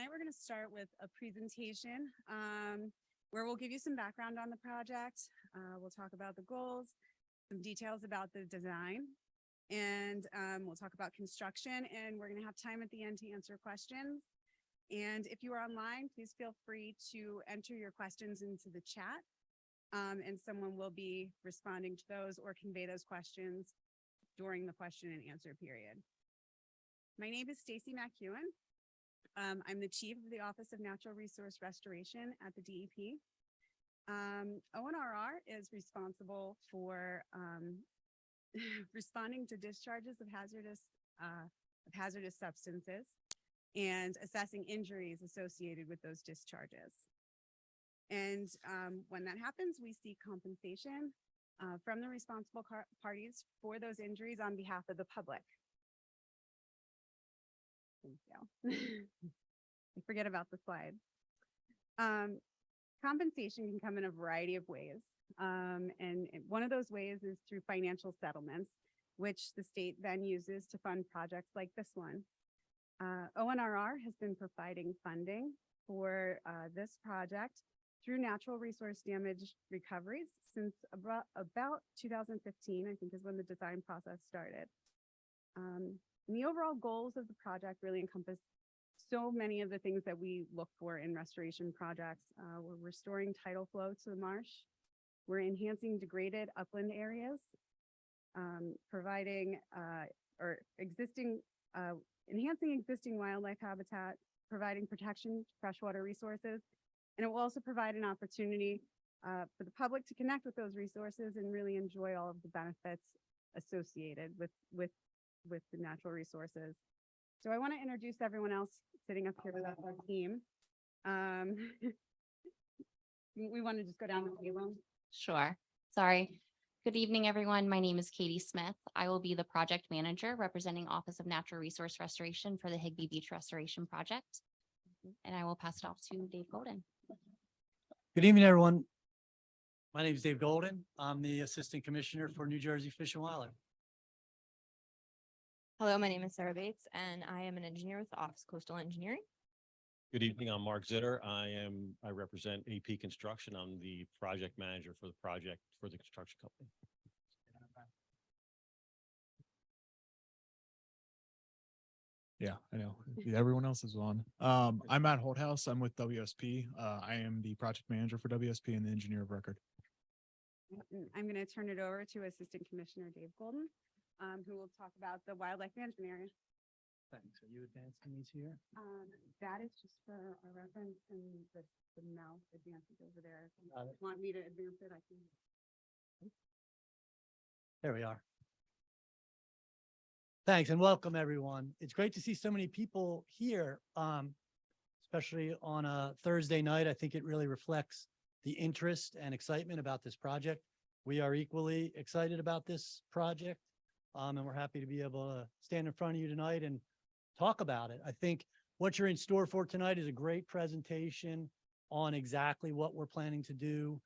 tonight we're going to start with a presentation where we'll give you some background on the project. We'll talk about the goals, some details about the design, and we'll talk about construction, and we're going to have time at the end to answer questions. And if you are online, please feel free to enter your questions into the chat, and someone will be responding to those or convey those questions during the question and answer period. My name is Stacy McEwen. I'm the chief of the Office of Natural Resource Restoration at the DEP. ONRR is responsible for responding to discharges of hazardous substances and assessing injuries associated with those discharges. And when that happens, we seek compensation from the responsible parties for those injuries on behalf of the public. Thank you. I forget about the slide. Compensation can come in a variety of ways. And one of those ways is through financial settlements, which the state then uses to fund projects like this one. ONRR has been providing funding for this project through natural resource damage recoveries since about 2015, I think is when the design process started. And the overall goals of the project really encompass so many of the things that we look for in restoration projects. We're restoring tidal flow to the marsh. We're enhancing degraded upland areas, enhancing existing wildlife habitat, providing protection to freshwater resources. And it will also provide an opportunity for the public to connect with those resources and really enjoy all of the benefits associated with the natural resources. So I want to introduce everyone else sitting up here with our team. We want to just go down the table. Sure. Sorry. Good evening, everyone. My name is Katie Smith. I will be the project manager representing Office of Natural Resource Restoration for the Higbee Beach Restoration Project. And I will pass it off to Dave Golden. Good evening, everyone. My name is Dave Golden. I'm the Assistant Commissioner for New Jersey Fish and Wildlife. Hello, my name is Sarah Bates, and I am an engineer with the Office of Coastal Engineering. Good evening, I'm Mark Zitter. I represent AP Construction. I'm the project manager for the project for the construction company. Yeah, I know. Everyone else is on. I'm Matt Holthouse. I'm with WSP. I am the project manager for WSP and the engineer of record. I'm going to turn it over to Assistant Commissioner Dave Golden, who will talk about the wildlife management area. Thanks. Are you advancing these here? That is just for our reference, and the mouse advances over there. If you want me to advance it, I can. There we are. Thanks and welcome, everyone. It's great to see so many people here, especially on a Thursday night. I think it really reflects the interest and excitement about this project. We are equally excited about this project, and we're happy to be able to stand in front of you tonight and talk about it. I think what you're in store for tonight is a great presentation on exactly what we're planning to do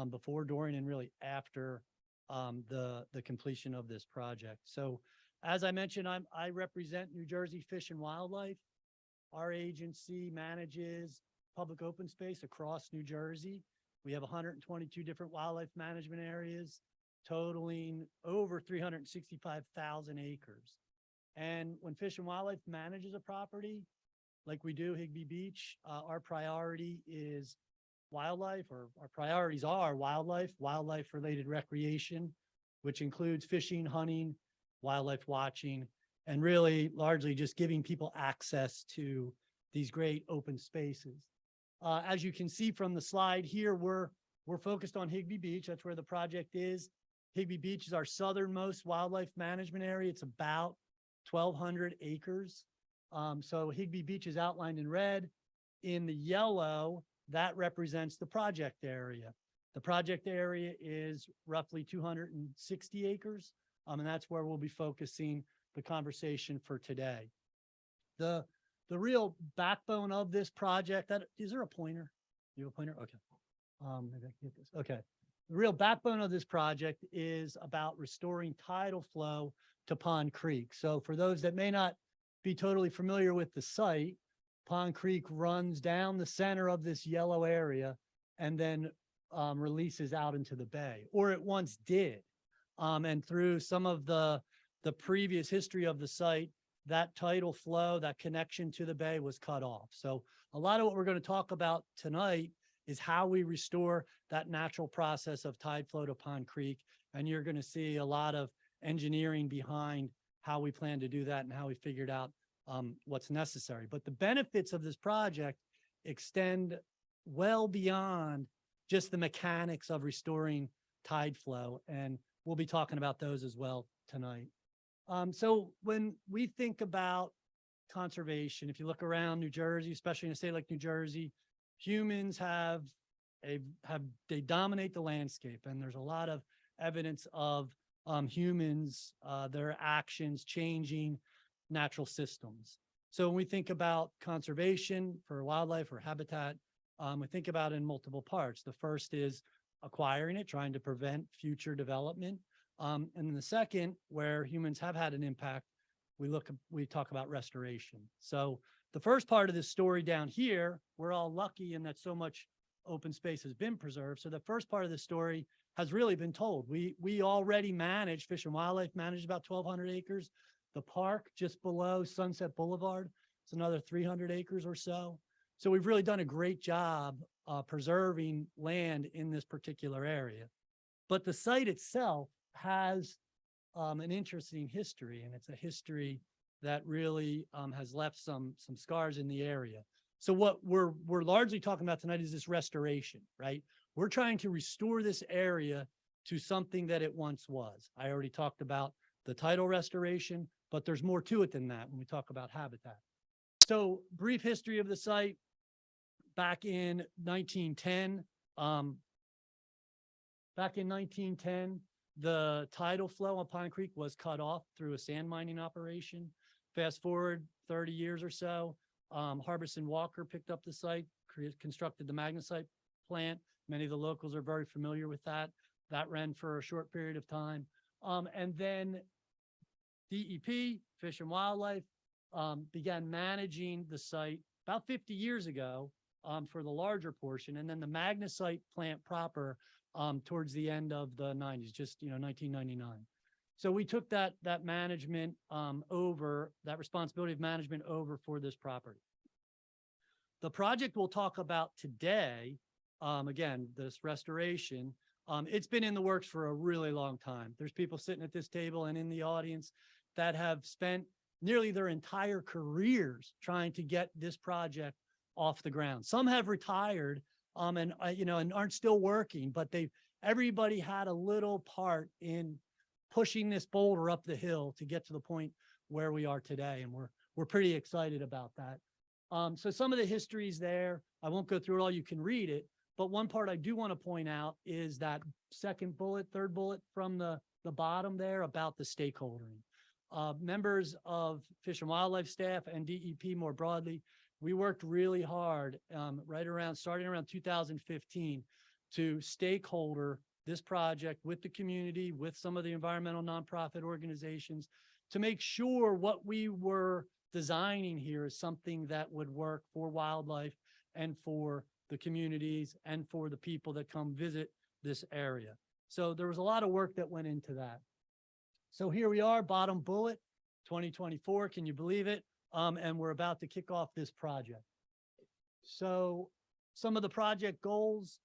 before, during, and really after the completion of this project. So as I mentioned, I represent New Jersey Fish and Wildlife. Our agency manages public open space across New Jersey. We have 122 different wildlife management areas, totaling over 365,000 acres. And when Fish and Wildlife manages a property, like we do Higbee Beach, our priority is wildlife, or our priorities are wildlife-related recreation, which includes fishing, hunting, wildlife watching, and really largely just giving people access to these great open spaces. As you can see from the slide here, we're focused on Higbee Beach. That's where the project is. Higbee Beach is our southernmost wildlife management area. It's about 1,200 acres. So Higbee Beach is outlined in red. In the yellow, that represents the project area. The project area is roughly 260 acres. And that's where we'll be focusing the conversation for today. The real backbone of this project, is there a pointer? You have a pointer? Okay. Maybe I can get this. Okay. The real backbone of this project is about restoring tidal flow to Pond Creek. So for those that may not be totally familiar with the site, Pond Creek runs down the center of this yellow area and then releases out into the bay, or it once did. And through some of the previous history of the site, that tidal flow, that connection to the bay was cut off. So a lot of what we're going to talk about tonight is how we restore that natural process of tide flow to Pond Creek. And you're going to see a lot of engineering behind how we plan to do that and how we figured out what's necessary. But the benefits of this project extend well beyond just the mechanics of restoring tide flow. And we'll be talking about those as well tonight. So when we think about conservation, if you look around New Jersey, especially in a state like New Jersey, humans they dominate the landscape, and there's a lot of evidence of humans, their actions changing natural systems. So when we think about conservation for wildlife or habitat, we think about it in multiple parts. The first is acquiring it, trying to prevent future development. And then the second, where humans have had an impact, we talk about restoration. So the first part of this story down here, we're all lucky in that so much open space has been preserved. So the first part of the story has really been told. We already manage, Fish and Wildlife managed about 1,200 acres. The park just below Sunset Boulevard, it's another 300 acres or so. So we've really done a great job preserving land in this particular area. But the site itself has an interesting history, and it's a history that really has left some scars in the area. So what we're largely talking about tonight is this restoration, right? We're trying to restore this area to something that it once was. I already talked about the tidal restoration, but there's more to it than that when we talk about habitat. So brief history of the site. Back in 1910, the tidal flow on Pine Creek was cut off through a sand mining operation. Fast forward 30 years or so, Harbison Walker picked up the site, constructed the magnesite plant. Many of the locals are very familiar with that. That ran for a short period of time. And then DEP, Fish and Wildlife, began managing the site about 50 years ago for the larger portion. And then the magnesite plant proper towards the end of the 90s, just 1999. So we took that management over, that responsibility of management over for this property. The project we'll talk about today, again, this restoration, it's been in the works for a really long time. There's people sitting at this table and in the audience that have spent nearly their entire careers trying to get this project off the ground. Some have retired and aren't still working, but everybody had a little part in pushing this boulder up the hill to get to the point where we are today. And we're pretty excited about that. So some of the history is there. I won't go through it all. You can read it. But one part I do want to point out is that third bullet from the bottom there about the stakeholdering. Members of Fish and Wildlife staff and DEP more broadly, we worked really hard starting around 2015 to stakeholder this project with the community, with some of the environmental nonprofit organizations, to make sure what we were designing here is something that would work for wildlife and for the communities and for the people that come visit this area. So there was a lot of work that went into that. So here we are, bottom bullet, 2024, can you believe it? And we're about to kick off this project. So some of the project goals,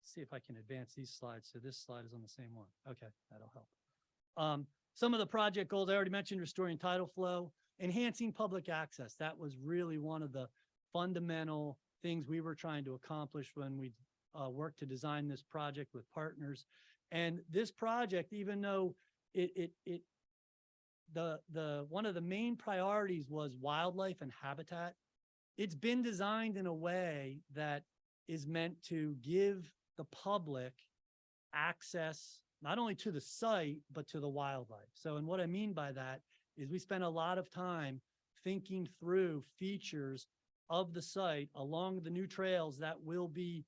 see if I can advance these slides. So this slide is on the same one. Okay, that'll help. Some of the project goals I already mentioned: restoring tidal flow, enhancing public access. That was really one of the fundamental things we were trying to accomplish when we worked to design this project with partners. And this project, even though one of the main priorities was wildlife and habitat, it's been designed in a way that is meant to give the public access not only to the site, but to the wildlife. So, and what I mean by that is we spent a lot of time thinking through features of the site along the new trails that will be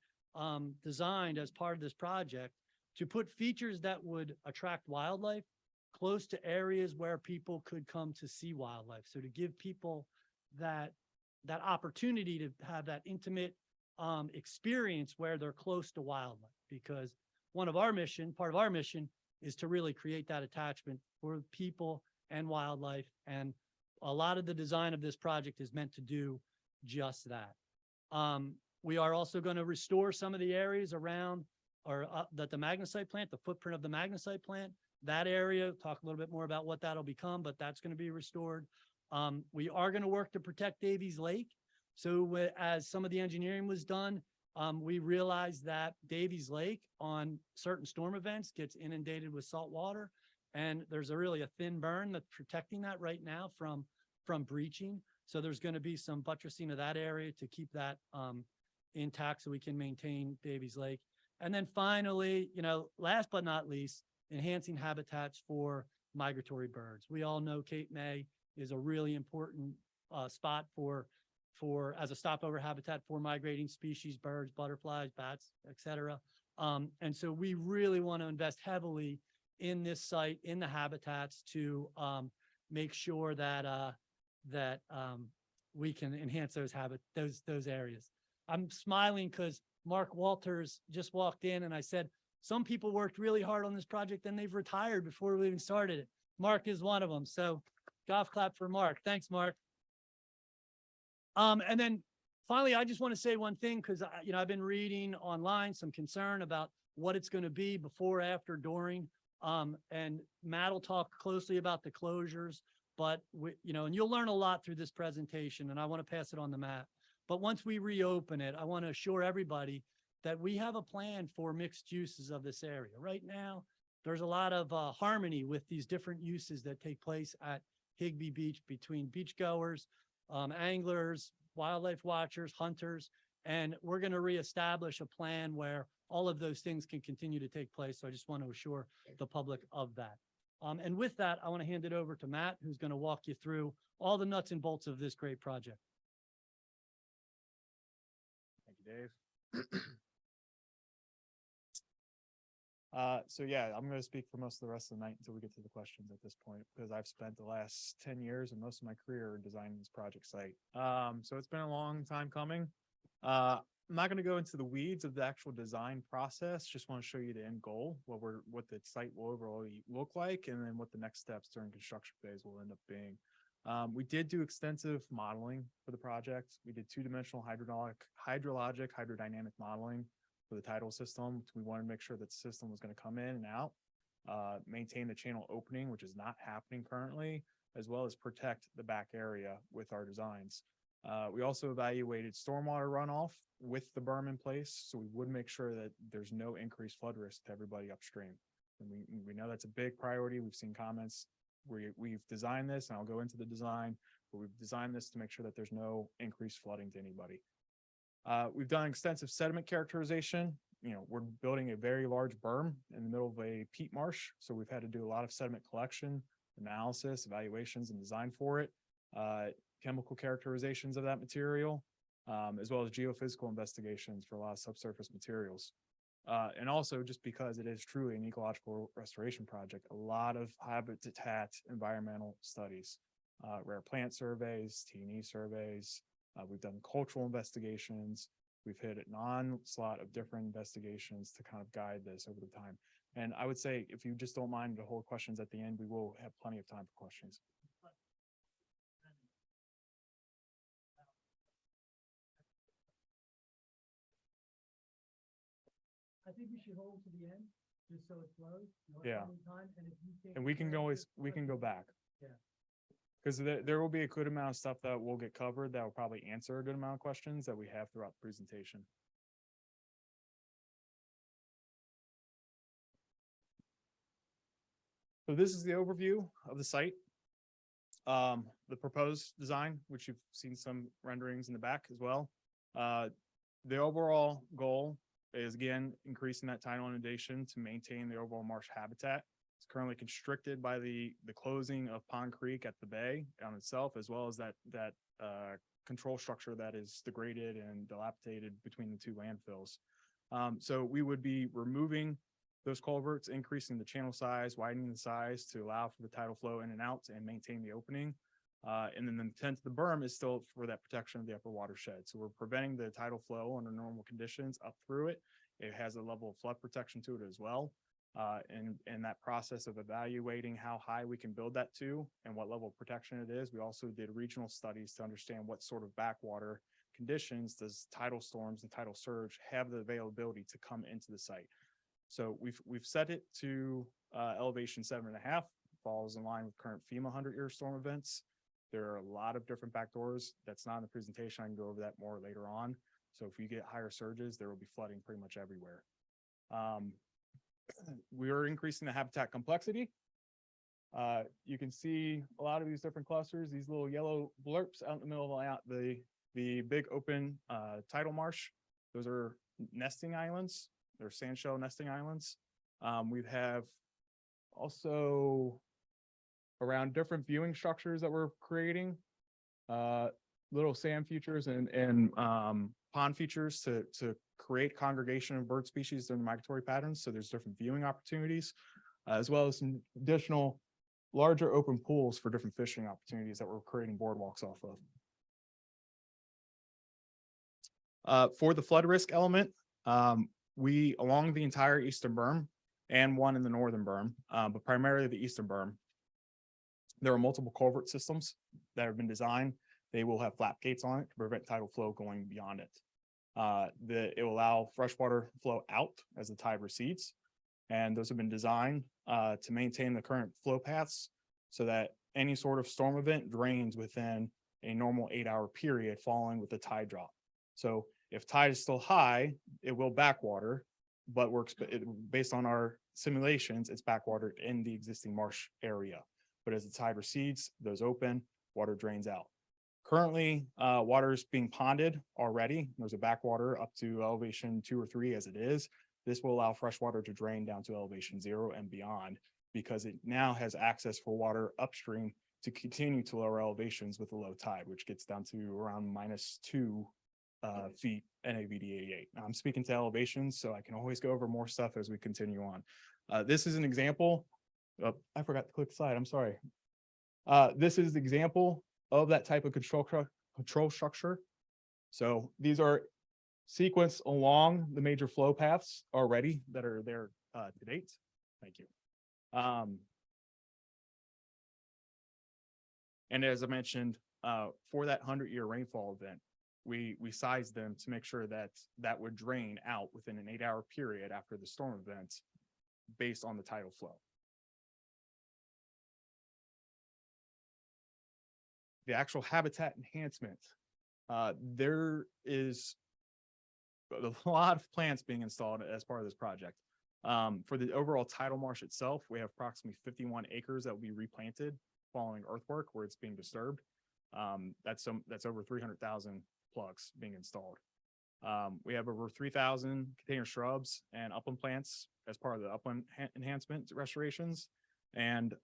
designed as part of this project to put features that would attract wildlife close to areas where people could come to see wildlife. So to give people that that opportunity to have that intimate experience where they're close to wildlife, because part of our mission is to really create that attachment for people and wildlife. And a lot of the design of this project is meant to do just that. We are also going to restore some of the areas around that the magnesite plant, the footprint of the magnesite plant, that area, talk a little bit more about what that'll become, but that's going to be restored. We are going to work to protect Davies Lake. So as some of the engineering was done, we realized that Davies Lake on certain storm events gets inundated with salt water. And there's really a thin burn that's protecting that right now from breaching. So there's going to be some buttressing of that area to keep that intact so we can maintain Davies Lake. And then finally, last but not least, enhancing habitats for migratory birds. We all know Cape May is a really important spot as a stopover habitat for migrating species, birds, butterflies, bats, etc. And so we really want to invest heavily in this site, in the habitats, to make sure that we can enhance those areas. I'm smiling because Mark Walters just walked in, and I said, some people worked really hard on this project and they've retired before we even started it. Mark is one of them. So golf clap for Mark. Thanks, Mark. And then finally, I just want to say one thing, because I've been reading online some concern about what it's going to be before, after, during. And Matt will talk closely about the closures, but and you'll learn a lot through this presentation, and I want to pass it on to Matt. But once we reopen it, I want to assure everybody that we have a plan for mixed uses of this area. Right now, there's a lot of harmony with these different uses that take place at Higbee Beach between beachgoers, anglers, wildlife watchers, hunters, and we're going to reestablish a plan where all of those things can continue to take place. So I just want to assure the public of that. And with that, I want to hand it over to Matt, who's going to walk you through all the nuts and bolts of this great project. Thank you, Dave. So yeah, I'm going to speak for most of the rest of the night until we get to the questions at this point, because I've spent the last 10 years and most of my career designing this project site. So it's been a long time coming. I'm not going to go into the weeds of the actual design process. Just want to show you the end goal, what the site will overall look like, and then what the next steps during construction phase will end up being. We did do extensive modeling for the project. We did two-dimensional hydrologic, hydrodynamic modeling for the tidal system. We wanted to make sure that the system was going to come in and out, maintain the channel opening, which is not happening currently, as well as protect the back area with our designs. We also evaluated stormwater runoff with the berm in place, so we would make sure that there's no increased flood risk to everybody upstream. And we know that's a big priority. We've seen comments where we've designed this, and I'll go into the design, but we've designed this to make sure that there's no increased flooding to anybody. We've done extensive sediment characterization. We're building a very large berm in the middle of a peat marsh, so we've had to do a lot of sediment collection, analysis, evaluations, and design for it. Chemical characterizations of that material, as well as geophysical investigations for a lot of subsurface materials. And also, just because it is truly an ecological restoration project, a lot of habitat environmental studies, rare plant surveys, T&E surveys. We've done cultural investigations. We've hit an onslaught of different investigations to kind of guide this over the time. And I would say, if you just don't mind to hold questions at the end, we will have plenty of time for questions. I think you should hold to the end, just so it flows. Yeah. Time, and if you think And we can go back. Yeah. Because there will be a good amount of stuff that will get covered that will probably answer a good amount of questions that we have throughout the presentation. So this is the overview of the site. The proposed design, which you've seen some renderings in the back as well. The overall goal is, again, increasing that tidal inundation to maintain the overall marsh habitat. It's currently constricted by the closing of Pond Creek at the bay on itself, as well as that control structure that is degraded and dilapidated between the two landfills. So we would be removing those culverts, increasing the channel size, widening the size to allow for the tidal flow in and out and maintain the opening. And then the intent of the berm is still for that protection of the upper watershed. So we're preventing the tidal flow under normal conditions up through it. It has a level of flood protection to it as well. And that process of evaluating how high we can build that to and what level of protection it is, we also did regional studies to understand what sort of backwater conditions does tidal storms and tidal surge have the availability to come into the site. So we've set it to elevation 7.5, falls in line with current FEMA 100-year storm events. There are a lot of different backdoors. That's not in the presentation. I can go over that more later on. So if you get higher surges, there will be flooding pretty much everywhere. We are increasing the habitat complexity. You can see a lot of these different clusters, these little yellow blurps out in the middle of the big open tidal marsh. Those are nesting islands. They're sand shell nesting islands. We have also around different viewing structures that we're creating, little sand features and pond features to create congregation of bird species during migratory patterns. So there's different viewing opportunities, as well as some additional larger open pools for different fishing opportunities that we're creating boardwalks off of. For the flood risk element, we along the entire eastern berm and one in the northern berm, but primarily the eastern berm, there are multiple culvert systems that have been designed. They will have flap gates on it to prevent tidal flow going beyond it. It will allow freshwater flow out as the tide recedes. And those have been designed to maintain the current flow paths so that any sort of storm event drains within a normal 8-hour period following with the tide drop. So if tide is still high, it will backwater, but based on our simulations, it's backwatered in the existing marsh area. But as the tide recedes, those open, water drains out. Currently, water is being ponded already. There's a backwater up to elevation 2 or 3 as it is. This will allow fresh water to drain down to elevation 0 and beyond, because it now has access for water upstream to continue to lower elevations with the low tide, which gets down to around -2 feet NAVD88. Now I'm speaking to elevations, so I can always go over more stuff as we continue on. This is an example. I forgot to click the slide. I'm sorry. This is the example of that type of control structure. So these are sequenced along the major flow paths already that are there to date. Thank you. And as I mentioned, for that 100-year rainfall event, we sized them to make sure that that would drain out within an 8-hour period after the storm event based on the tidal flow. The actual habitat enhancement, there is a lot of plants being installed as part of this project. For the overall tidal marsh itself, we have approximately 51 acres that will be replanted following earthwork where it's being disturbed. That's over 300,000 plugs being installed. We have over 3,000 container shrubs and upland plants as part of the upland enhancement restorations. And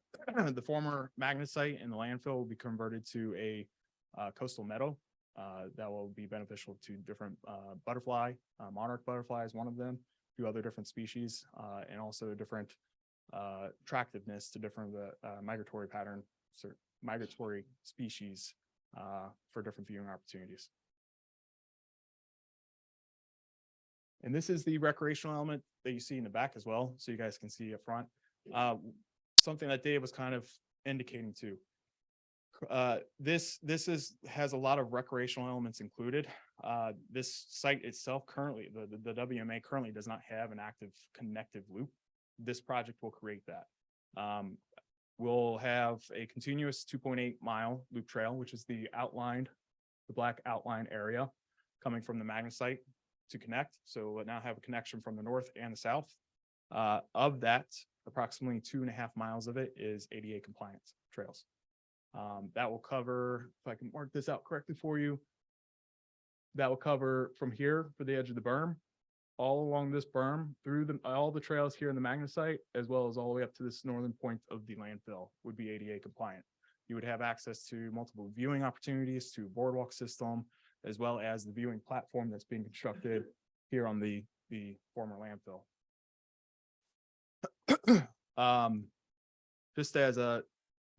the former magnet site in the landfill will be converted to a coastal meadow that will be beneficial to different butterfly, monarch butterfly is one of them, a few other different species, and also different attractiveness to different migratory pattern, migratory species for different viewing opportunities. And this is the recreational element that you see in the back as well, so you guys can see up front. Something that Dave was kind of indicating to. This has a lot of recreational elements included. This site itself currently, the WMA currently does not have an active connective loop. This project will create that. We'll have a continuous 2.8-mile loop trail, which is the black outline area coming from the magnet site to connect. So we'll now have a connection from the north and the south. Of that, approximately 2.5 miles of it is ADA compliant trails. That will cover, if I can mark this out correctly for you, that will cover from here for the edge of the berm, all along this berm, through all the trails here in the magnet site, as well as all the way up to this northern point of the landfill would be ADA compliant. You would have access to multiple viewing opportunities, to boardwalk system, as well as the viewing platform that's being constructed here on the former landfill. Just as a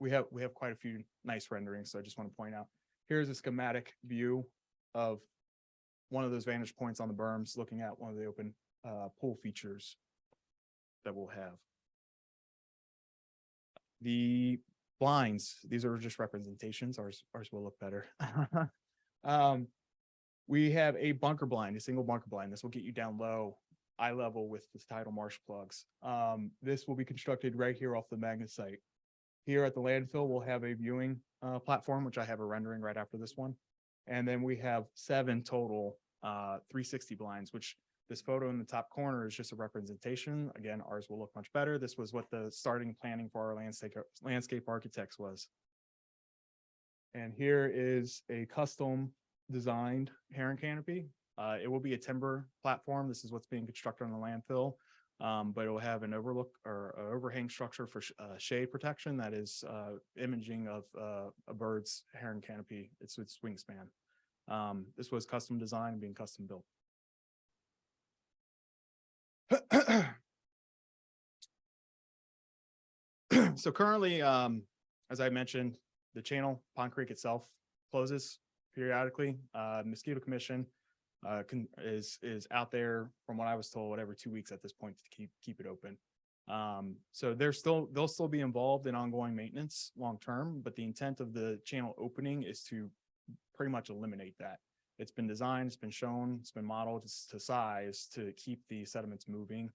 we have quite a few nice renderings, so I just want to point out, here's a schematic view of one of those vantage points on the berms, looking at one of the open pool features that we'll have. The blinds, these are just representations. Ours will look better. We have a bunker blind, a single bunker blind. This will get you down low, eye level with the tidal marsh plugs. This will be constructed right here off the magnet site. Here at the landfill, we'll have a viewing platform, which I have a rendering right after this one. And then we have 7 total 360 blinds, which this photo in the top corner is just a representation. Again, ours will look much better. This was what the starting planning for our landscape architects was. And here is a custom designed heron canopy. It will be a timber platform. This is what's being constructed on the landfill. But it will have an overlook or overhang structure for shade protection. That is imaging of a bird's heron canopy. It's wingspan. This was custom designed and being custom built. So currently, as I mentioned, the channel, Pond Creek itself, closes periodically. Mosquito Commission is out there, from what I was told, every 2 weeks at this point to keep it open. So they'll still be involved in ongoing maintenance long term, but the intent of the channel opening is to pretty much eliminate that. It's been designed, it's been shown, it's been modeled to size to keep the sediments moving.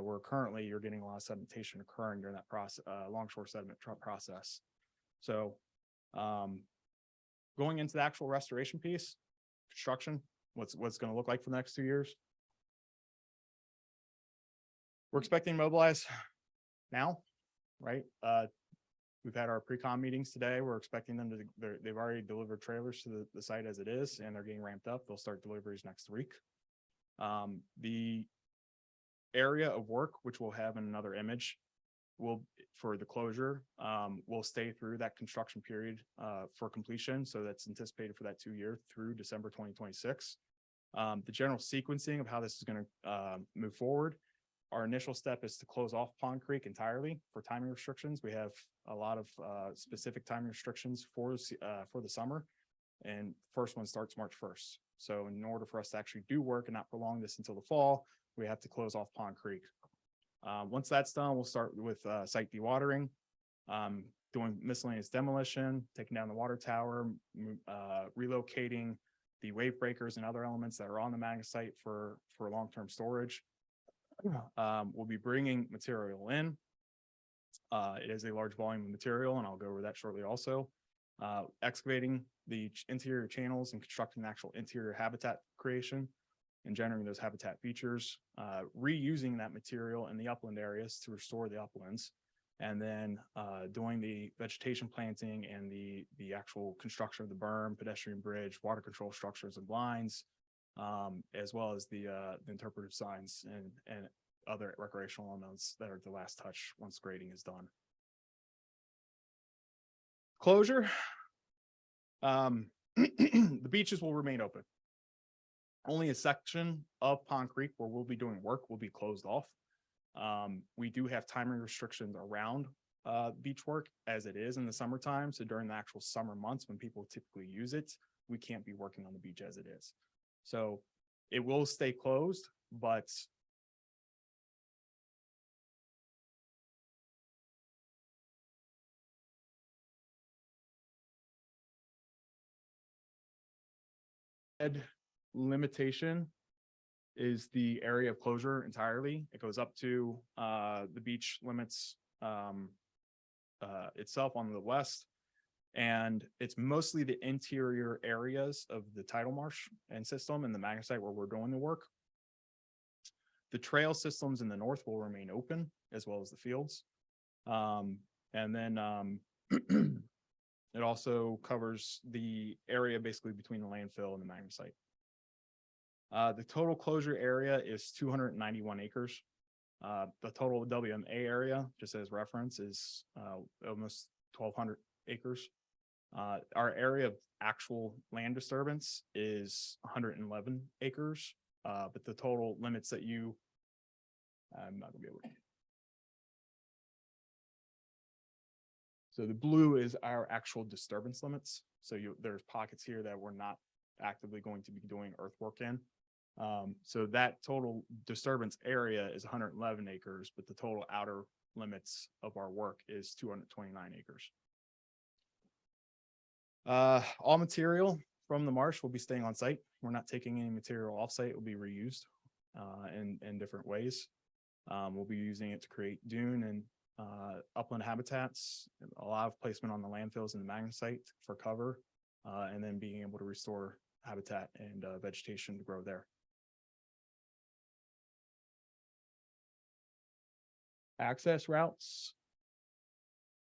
Where currently you're getting a lot of sedimentation occurring during that process, longshore sediment process. So going into the actual restoration piece, construction, what's going to look like for the next 2 years. We're expecting to mobilize now, right? We've had our pre-com meetings today. We're expecting them to, they've already delivered trailers to the site as it is, and they're getting ramped up. They'll start deliveries next week. The area of work, which we'll have in another image, will, for the closure, will stay through that construction period for completion. So that's anticipated for that 2 year through December 2026. The general sequencing of how this is going to move forward. Our initial step is to close off Pond Creek entirely for timing restrictions. We have a lot of specific timing restrictions for the summer, and first one starts March 1st. So in order for us to actually do work and not prolong this until the fall, we have to close off Pond Creek. Once that's done, we'll start with site dewatering, doing miscellaneous demolition, taking down the water tower, relocating the wave breakers and other elements that are on the magnet site for long-term storage. We'll be bringing material in. It is a large volume of material, and I'll go over that shortly also. Excavating the interior channels and constructing the actual interior habitat creation and generating those habitat features, reusing that material in the upland areas to restore the uplands, and then doing the vegetation planting and the actual construction of the berm, pedestrian bridge, water control structures and blinds, as well as the interpretive signs and other recreational elements that are the last touch once grading is done. Closure. The beaches will remain open. Only a section of Pond Creek where we'll be doing work will be closed off. We do have timing restrictions around beach work as it is in the summertime. So during the actual summer months when people typically use it, we can't be working on the beach as it is. So it will stay closed, but limitation is the area of closure entirely. It goes up to the beach limits itself on the west. And it's mostly the interior areas of the tidal marsh and system and the magnet site where we're doing the work. The trail systems in the north will remain open, as well as the fields. And then it also covers the area basically between the landfill and the magnet site. The total closure area is 291 acres. The total WMA area, just as reference, is almost 1,200 acres. Our area of actual land disturbance is 111 acres, but the total limits that I'm not gonna be able to. So the blue is our actual disturbance limits. So there's pockets here that we're not actively going to be doing earthwork in. So that total disturbance area is 111 acres, but the total outer limits of our work is 229 acres. All material from the marsh will be staying on site. We're not taking any material off site. It will be reused in different ways. We'll be using it to create dune and upland habitats, a lot of placement on the landfills and the magnet site for cover, and then being able to restore habitat and vegetation to grow there. Access routes.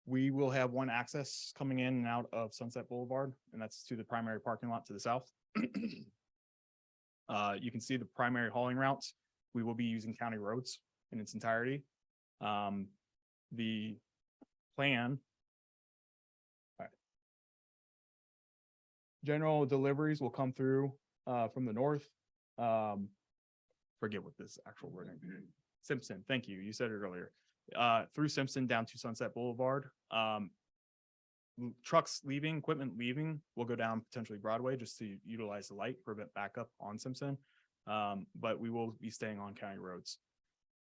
We will have one access coming in and out of Sunset Boulevard, and that's to the primary parking lot to the south. You can see the primary hauling routes. We will be using county roads in its entirety. The plan. All right. General deliveries will come through from the north. Forget what this actual wording. Simpson, thank you. You said it earlier. Through Simpson down to Sunset Boulevard. Trucks leaving, equipment leaving will go down potentially Broadway just to utilize the light, prevent backup on Simpson. But we will be staying on county roads.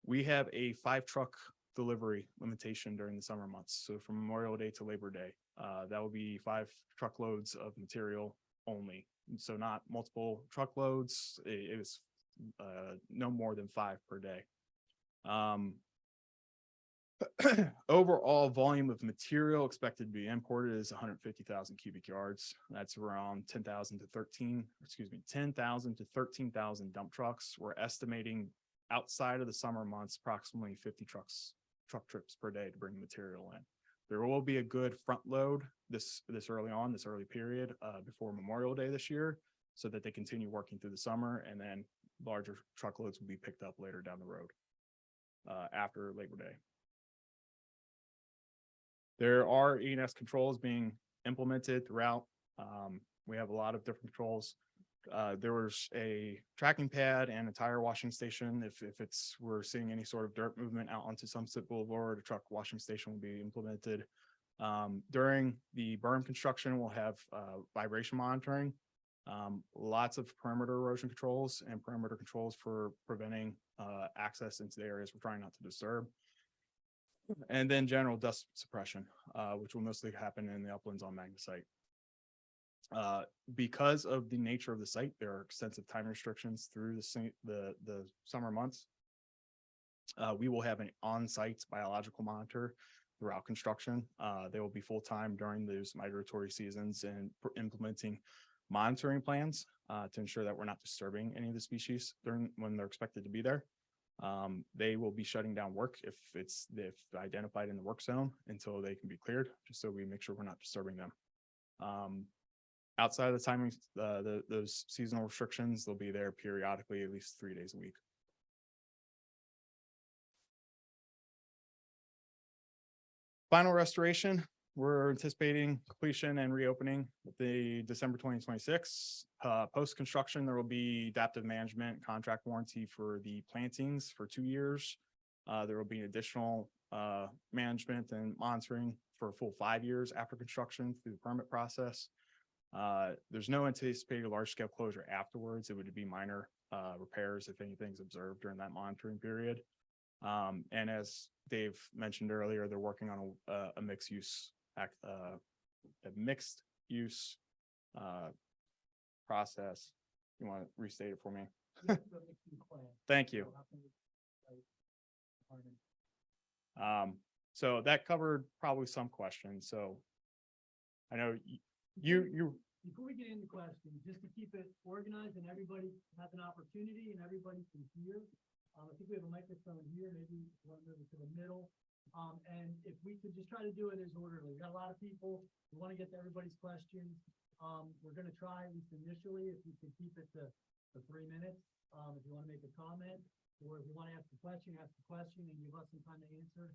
We have a 5-truck delivery limitation during the summer months. So from Memorial Day to Labor Day, that will be 5 truckloads of material only. So not multiple truckloads. It was no more than 5 per day. Overall volume of material expected to be imported is 150,000 cubic yards. That's around 10,000 to 13,000 dump trucks. We're estimating outside of the summer months, approximately 50 truck trips per day to bring material in. There will be a good front load this early period before Memorial Day this year, so that they continue working through the summer, and then larger truckloads will be picked up later down the road after Labor Day. There are E&S controls being implemented throughout. We have a lot of different controls. There was a tracking pad and a tire washing station. If we're seeing any sort of dirt movement out onto Sunset Boulevard, a truck washing station will be implemented. During the berm construction, we'll have vibration monitoring, lots of perimeter erosion controls and perimeter controls for preventing access into the areas we're trying not to disturb. And then general dust suppression, which will mostly happen in the uplands on magnet site. Because of the nature of the site, there are extensive time restrictions through the summer months. We will have an on-site biological monitor throughout construction. They will be full-time during those migratory seasons and implementing monitoring plans to ensure that we're not disturbing any of the species when they're expected to be there. They will be shutting down work if identified in the work zone until they can be cleared, just so we make sure we're not disturbing them. Outside of the timing, those seasonal restrictions, they'll be there periodically, at least 3 days a week. Final restoration, we're anticipating completion and reopening the December 2026. Post-construction, there will be adaptive management contract warranty for the plantings for 2 years. There will be additional management and monitoring for a full 5 years after construction through the permit process. There's no anticipated large-scale closure afterwards. It would be minor repairs if anything's observed during that monitoring period. And as Dave mentioned earlier, they're working on a mixed use process. You want to restate it for me? Thank you. So that covered probably some questions. So I know you. Before we get into questions, just to keep it organized and everybody has an opportunity and everybody can hear. I think we have a microphone here, maybe one over to the middle. And if we could just try to do it as orderly. We got a lot of people. We want to get to everybody's questions. We're going to try, at least initially, if you could keep it to 3 minutes. If you want to make a comment, or if you want to ask a question and give us some time to answer.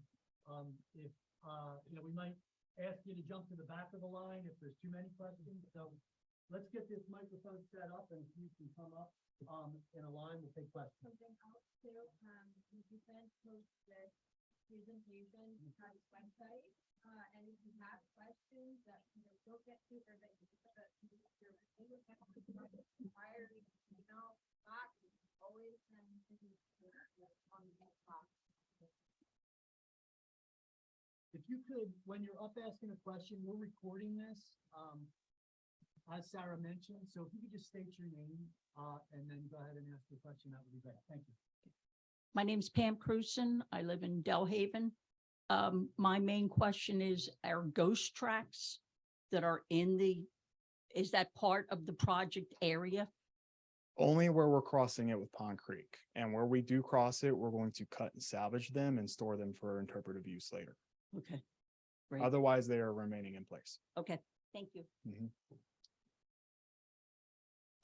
We might ask you to jump to the back of the line if there's too many questions. So let's get this microphone set up, and if you can come up in a line, we'll take questions. Something else too, you can post that presentation on his website. And if you have questions that you don't get to, or that you prior to, always on the box. If you could, when you're up asking a question, we're recording this, as Sarah mentioned, so if you could just state your name, and then go ahead and ask your question, that would be great. Thank you. My name's Pam Cruzen. I live in Delhaven. My main question is, are ghost tracks that are is that part of the project area? Only where we're crossing it with Pond Creek, and where we do cross it, we're going to cut and salvage them and store them for interpretive use later. Okay. Great. Otherwise, they are remaining in place. Okay, thank you. Mhm.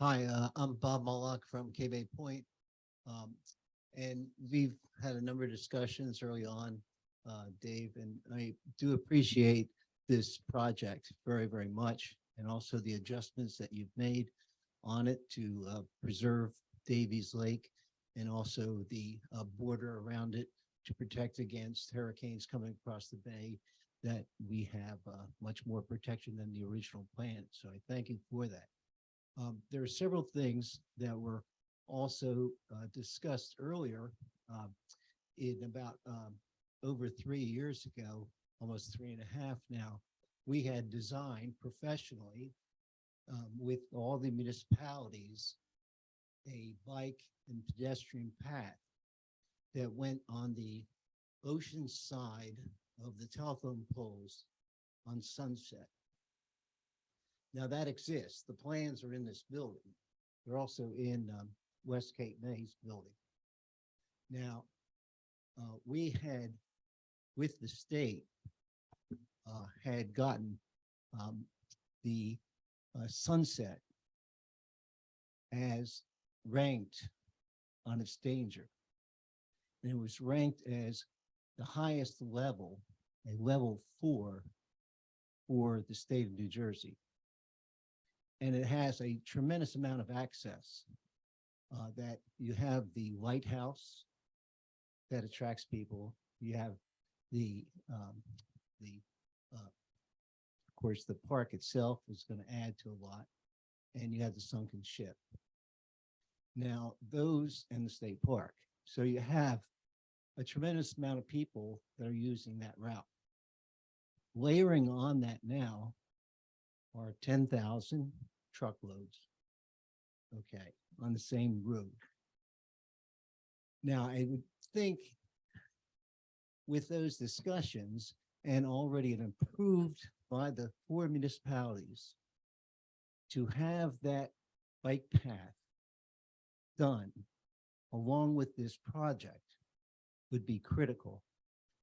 Hi, I'm Bob Mullock from Bay Point. And we've had a number of discussions early on, Dave, and I do appreciate this project very, very much. And also the adjustments that you've made on it to preserve Davies Lake and also the border around it to protect against hurricanes coming across the bay, that we have much more protection than the original plan. So I thank you for that. There are several things that were also discussed earlier in about over 3 years ago, almost 3.5 now. We had designed professionally with all the municipalities a bike and pedestrian path that went on the ocean side of the telephone poles on Sunset. Now that exists. The plans are in this building. They're also in West Cape May's building. Now, we had, with the state, had gotten the Sunset as ranked on its danger. And it was ranked as the highest level, a level 4 for the state of New Jersey. And it has a tremendous amount of access that you have the lighthouse that attracts people. You have of course, the park itself is going to add to a lot, and you have the sunken ship. Now, those and the state park. So you have a tremendous amount of people that are using that route. Layering on that now are 10,000 truckloads, okay, on the same road. Now, I would think with those discussions and already an approved by the 4 municipalities to have that bike path done along with this project would be critical,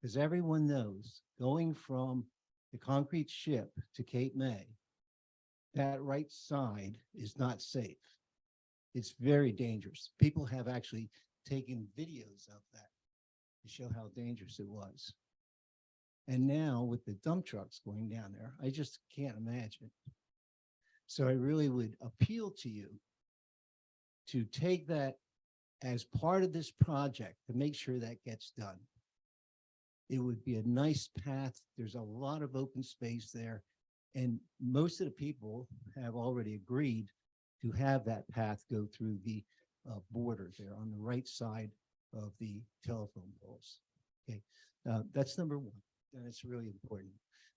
because everyone knows going from the concrete ship to Cape May, that right side is not safe. It's very dangerous. People have actually taken videos of that to show how dangerous it was. And now with the dump trucks going down there, I just can't imagine. So I really would appeal to you to take that as part of this project to make sure that gets done. It would be a nice path. There's a lot of open space there. And most of the people have already agreed to have that path go through the border there on the right side of the telephone poles. Okay, that's number 1. And it's really important.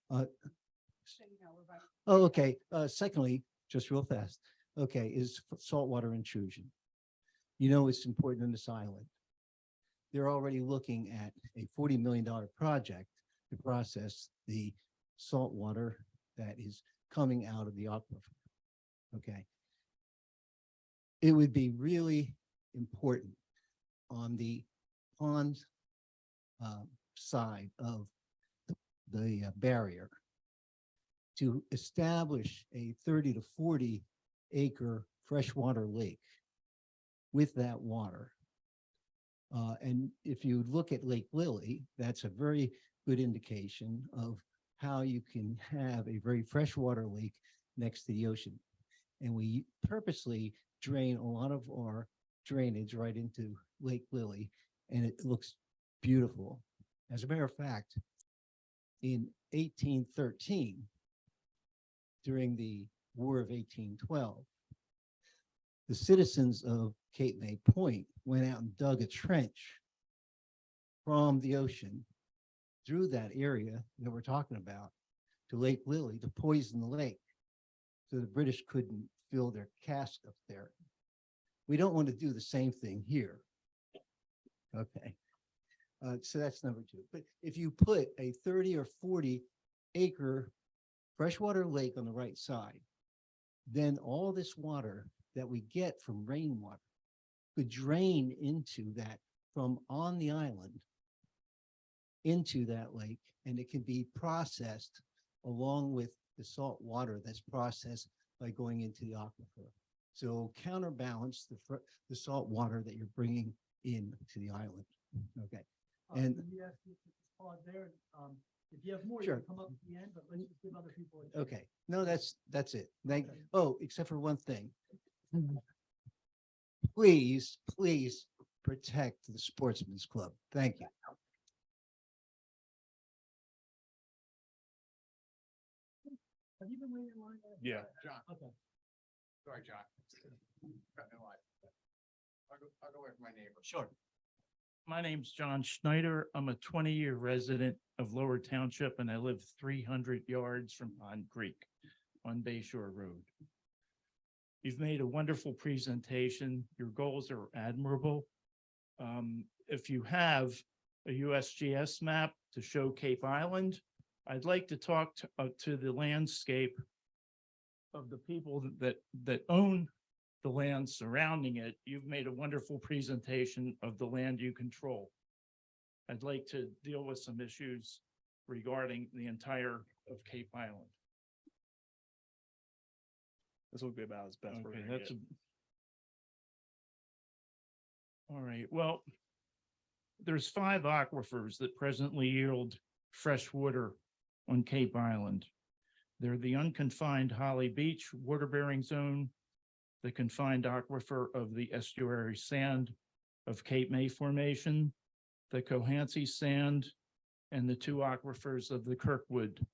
Oh, okay. Secondly, just real fast. Okay, is saltwater intrusion. You know, it's important in this island. They're already looking at a $40 million project to process the salt water that is coming out of the aquifer. Okay. It would be really important on the pond side of the barrier to establish a 30 to 40 acre freshwater lake with that water. And if you look at Lake Lily, that's a very good indication of how you can have a very freshwater lake next to the ocean. And we purposely drain a lot of our drainage right into Lake Lily, and it looks beautiful. As a matter of fact, in 1813, during the War of 1812, the citizens of Cape May Point went out and dug a trench from the ocean through that area that we're talking about to Lake Lily to poison the lake. So the British couldn't fill their cask up there. We don't want to do the same thing here. Okay. So that's number two. But if you put a 30 or 40 acre freshwater lake on the right side, then all this water that we get from rainwater could drain into that from on the island into that lake, and it can be processed along with the salt water that's processed by going into the aquifer. So counterbalance the salt water that you're bringing in to the island. Okay. And Let me ask you to pause there. If you have more, you Sure. can come up at the end, but let's just give other people. a chance. okay, no, that's it. Thank, Okay. oh, except for one thing. Please, please protect the Sportsman's Club. Thank you. Have you been waiting in line? Yeah. John, Okay. sorry, John. Cut me live. I'll go with my neighbor. Sure. My name's John Schneider. I'm a 20-year resident of Lower Township and I live 300 yards from Pond Creek on Bay Shore Road. You've made a wonderful presentation. Your goals are admirable. If you have a USGS map to show Cape Island, I'd like to talk to the landscape of the people that own the land surrounding it. You've made a wonderful presentation of the land you control. I'd like to deal with some issues regarding the entire of Cape Island. This will be about as best we're Okay, gonna that's get. all right, well, there's 5 aquifers that presently yield fresh water on Cape Island. They're the unconfined Holly Beach water-bearing zone, the confined aquifer of the estuary sand of Cape May Formation, the Cohansey Sand, and the 2 aquifers of the Kirkwood.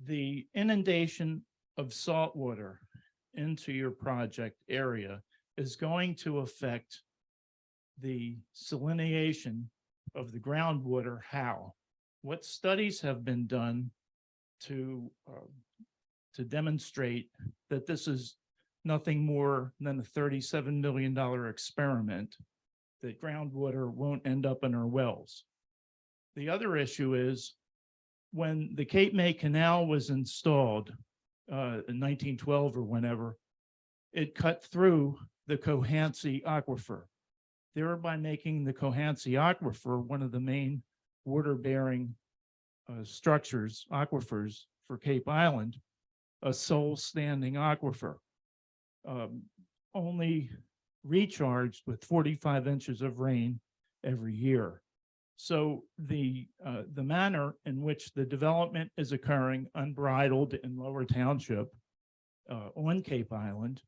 The inundation of salt water into your project area is going to affect the salination of the groundwater. How? What studies have been done to demonstrate that this is nothing more than a $37 million experiment, that groundwater won't end up in our wells? The other issue is when the Cape May Canal was installed in 1912 or whenever, it cut through the Cohansey Aquifer, thereby making the Cohansey Aquifer one of the main water-bearing aquifers for Cape Island, a sole standing aquifer, only recharged with 45 inches of rain every year. So the manner in which the development is occurring unbridled in Lower Township on Cape Island,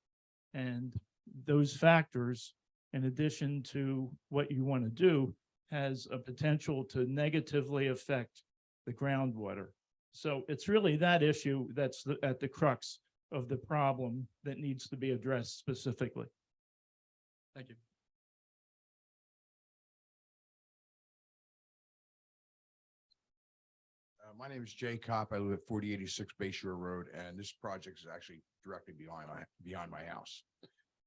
and those factors, in addition to what you want to do, has a potential to negatively affect the groundwater. So it's really that issue that's at the crux of the problem that needs to be addressed specifically. Thank you. My name is Jay Kopp. I live at 4086 Bay Shore Road, and this project is actually directly behind my house.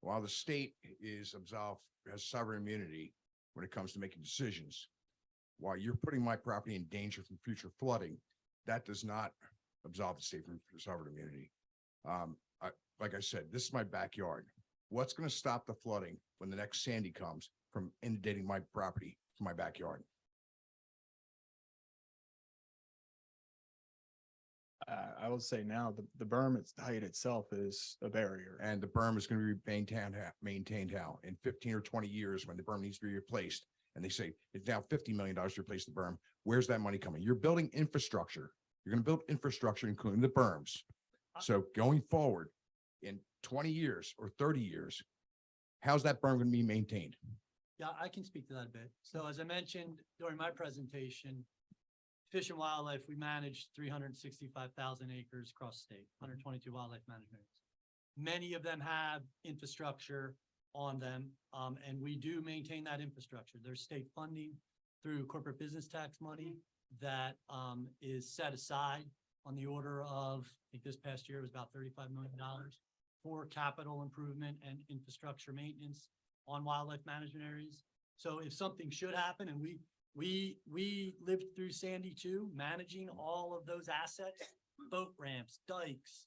While the state is absolved, has sovereign immunity when it comes to making decisions, while you're putting my property in danger from future flooding, that does not absolve the state from sovereign immunity. Like I said, this is my backyard. What's going to stop the flooding when the next Sandy comes from inundating my property from my backyard? I would say now the berm, its height itself is a barrier. And the berm is going to be maintained how? In 15 or 20 years, when the berm needs to be replaced, and they say it's now $50 million to replace the berm, where's that money coming? You're building infrastructure. You're going to build infrastructure, including the berms. So going forward in 20 years or 30 years, how's that berm going to be maintained? Yeah, I can speak to that a bit. So as I mentioned during my presentation, Fish and Wildlife, we manage 365,000 acres across the state, 122 wildlife management areas. Many of them have infrastructure on them, and we do maintain that infrastructure. There's state funding through corporate business tax money that is set aside on the order of, I think this past year was about $35 million for capital improvement and infrastructure maintenance on wildlife management areas. So if something should happen, and we lived through Sandy too, managing all of those assets, boat ramps, dikes,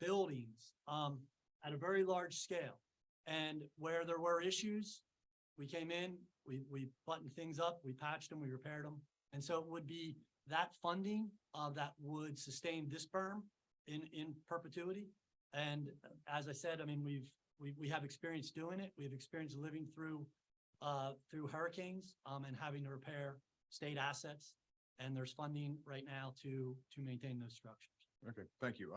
buildings, at a very large scale. And where there were issues, we came in, we buttoned things up, we patched them, we repaired them. And so it would be that funding, that would sustain this berm in perpetuity. And as I said, I mean, we have experience doing it. We have experience living through hurricanes, and having to repair state assets. And there's funding right now to maintain those structures. Okay, thank you.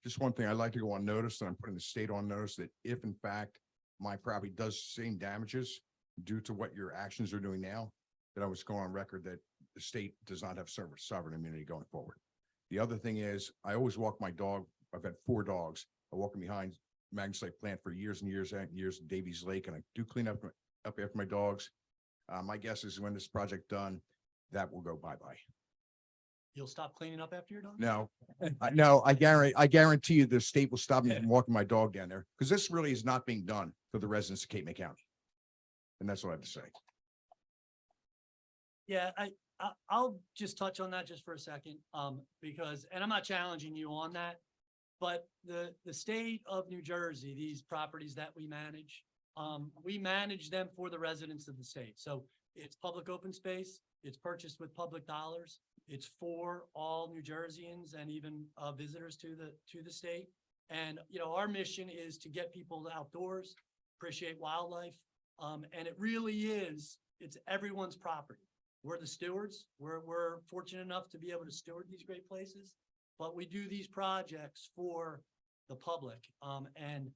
Just one thing, I'd like to go on notice, and I'm putting the state on notice that if in fact my property does sustain damages due to what your actions are doing now, that I was going on record that the state does not have sovereign immunity going forward. The other thing is, I always walk my dog. I've had 4 dogs. I walk them behind Magnesite plant for years and years and years in Davies Lake, and I do clean up after my dogs. My guess is when this project done, that will go bye-bye. You'll stop cleaning up after you're done? No, no, I guarantee you the state will stop me from walking my dog down there, because this really is not being done for the residents of Cape May County. And that's what I have to say. Yeah, I'll just touch on that just for a second, because, and I'm not challenging you on that, but the state of New Jersey, these properties that we manage them for the residents of the state. So it's public open space, it's purchased with public dollars, it's for all New Jerseyans and even visitors to the state. And, you know, our mission is to get people outdoors, appreciate wildlife, and it really is, it's everyone's property. We're the stewards. We're fortunate enough to be able to steward these great places, but we do these projects for the public. And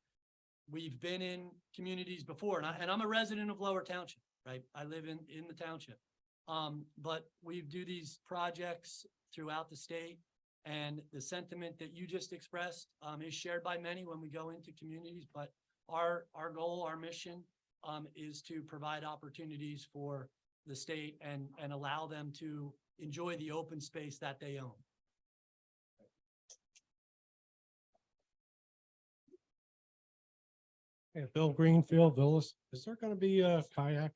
we've been in communities before, and I'm a resident of Lower Township, right? I live in the township. But we do these projects throughout the state, and the sentiment that you just expressed is shared by many when we go into communities. But our goal, our mission is to provide opportunities for the state and allow them to enjoy the open space that they own. Hey, Bill Greenfield, Villas, is there gonna be a kayak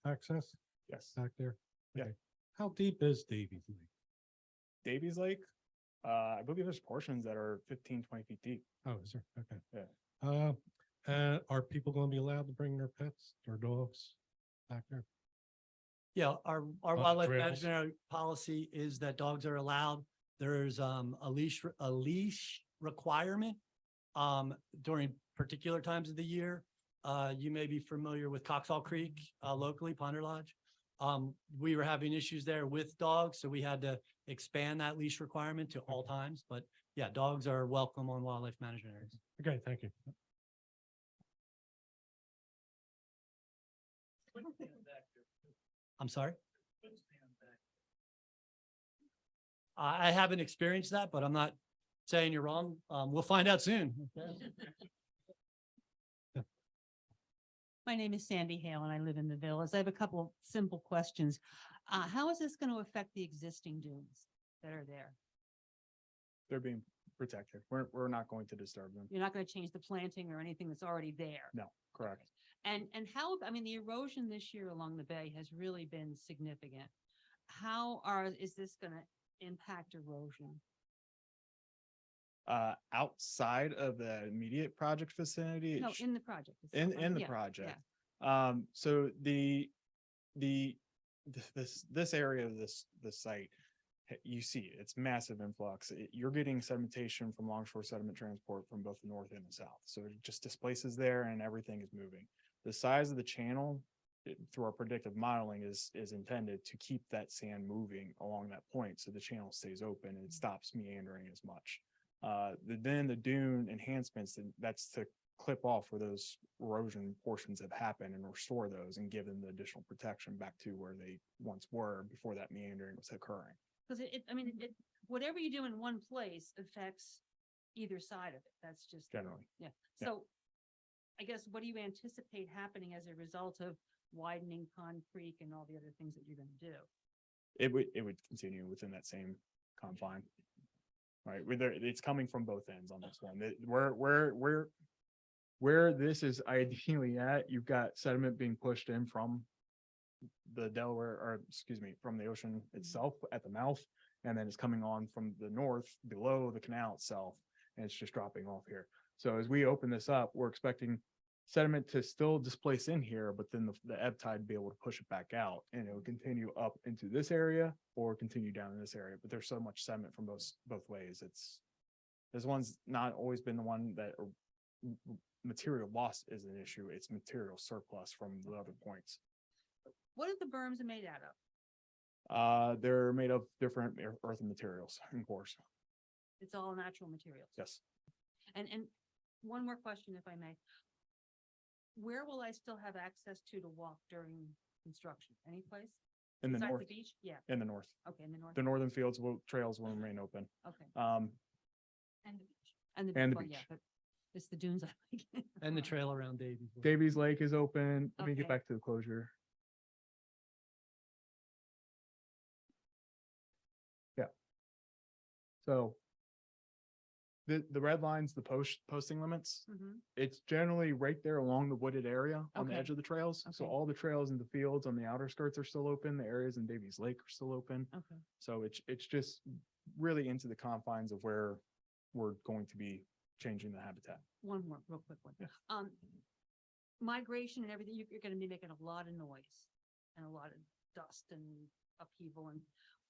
access Yes. back there? Yeah. Okay. How deep is Davies Lake? Davies Lake, I believe there's portions that are 15, 20 feet deep. Oh, is there? Okay. Yeah. Are people gonna be allowed to bring their pets or dogs back there? Yeah, our the wildlife trails. management policy is that dogs are allowed. There's a leash requirement during particular times of the year. You may be familiar with Coxall Creek locally, Ponder Lodge. We were having issues there with dogs, so we had to expand that leash requirement to all times. But yeah, dogs are welcome on wildlife management areas. Okay, thank you. I'm sorry? I haven't experienced that, but I'm not saying you're wrong. We'll find out soon. My name is Sandy Hale and I live in the Villas. I have a couple of simple questions. How is this going to affect the existing dunes that are there? They're being protected. We're not going to disturb them. You're not going to change the planting or anything that's already there? No, correct. And how, I mean, the erosion this year along the bay has really been significant. Is this going to impact erosion? Outside of the immediate project vicinity. No, in the project. In itself. the Yeah, project. yeah. So this area of this site, you see, it's massive influx. You're getting sedimentation from longshore sediment transport from both the north and the south. So it just displaces there and everything is moving. The size of the channel through our predictive modeling is intended to keep that sand moving along that point. So the channel stays open and it stops meandering as much. Then the dune enhancements, that's to clip off where those erosion portions have happened and restore those and give them the additional protection back to where they once were before that meandering was occurring. Cause I mean, whatever you do in one place affects either side of it. That's just. Generally. Yeah, Yeah. so I guess what do you anticipate happening as a result of widening Pond Creek and all the other things that you're gonna do? It would continue within that same confine. Right, it's coming from both ends on this one. Where this is ideally at, you've got sediment being pushed in from the Delaware, or excuse me, from the ocean itself at the mouth. And then it's coming on from the north below the canal itself, and it's just dropping off here. So as we open this up, we're expecting sediment to still displace in here, but then the ebb tide be able to push it back out, and it will continue up into this area or continue down in this area. But there's so much sediment from both ways. This one's not always been the one that material loss is an issue. It's material surplus from the other points. What are the berms made out of? They're made of different earthen materials, of course. It's all natural materials. Yes. And one more question, if I may. Where will I still have access to walk during construction? Any place? In the Besides north, beach? Yeah, in the north, okay, in the north. the northern fields trails will remain open. Okay. Um, And the beach. And and the well, yeah, beach. but it's the dunes I like. And the trail around Davies. Davies Lake is open. Let me get Okay. back to the closure. Yeah. So the red lines, the posting limits, Mhm. it's generally right there along the wooded area on the Okay. edge of the trails. So Okay. all the trails in the fields on the outer skirts are still open. The areas in Davies Lake are still open. Okay. So it's just really into the confines of where we're going to be changing the habitat. One more real quick one. Yeah. Migration and everything, you're gonna be making a lot of noise and a lot of dust and upheaval. And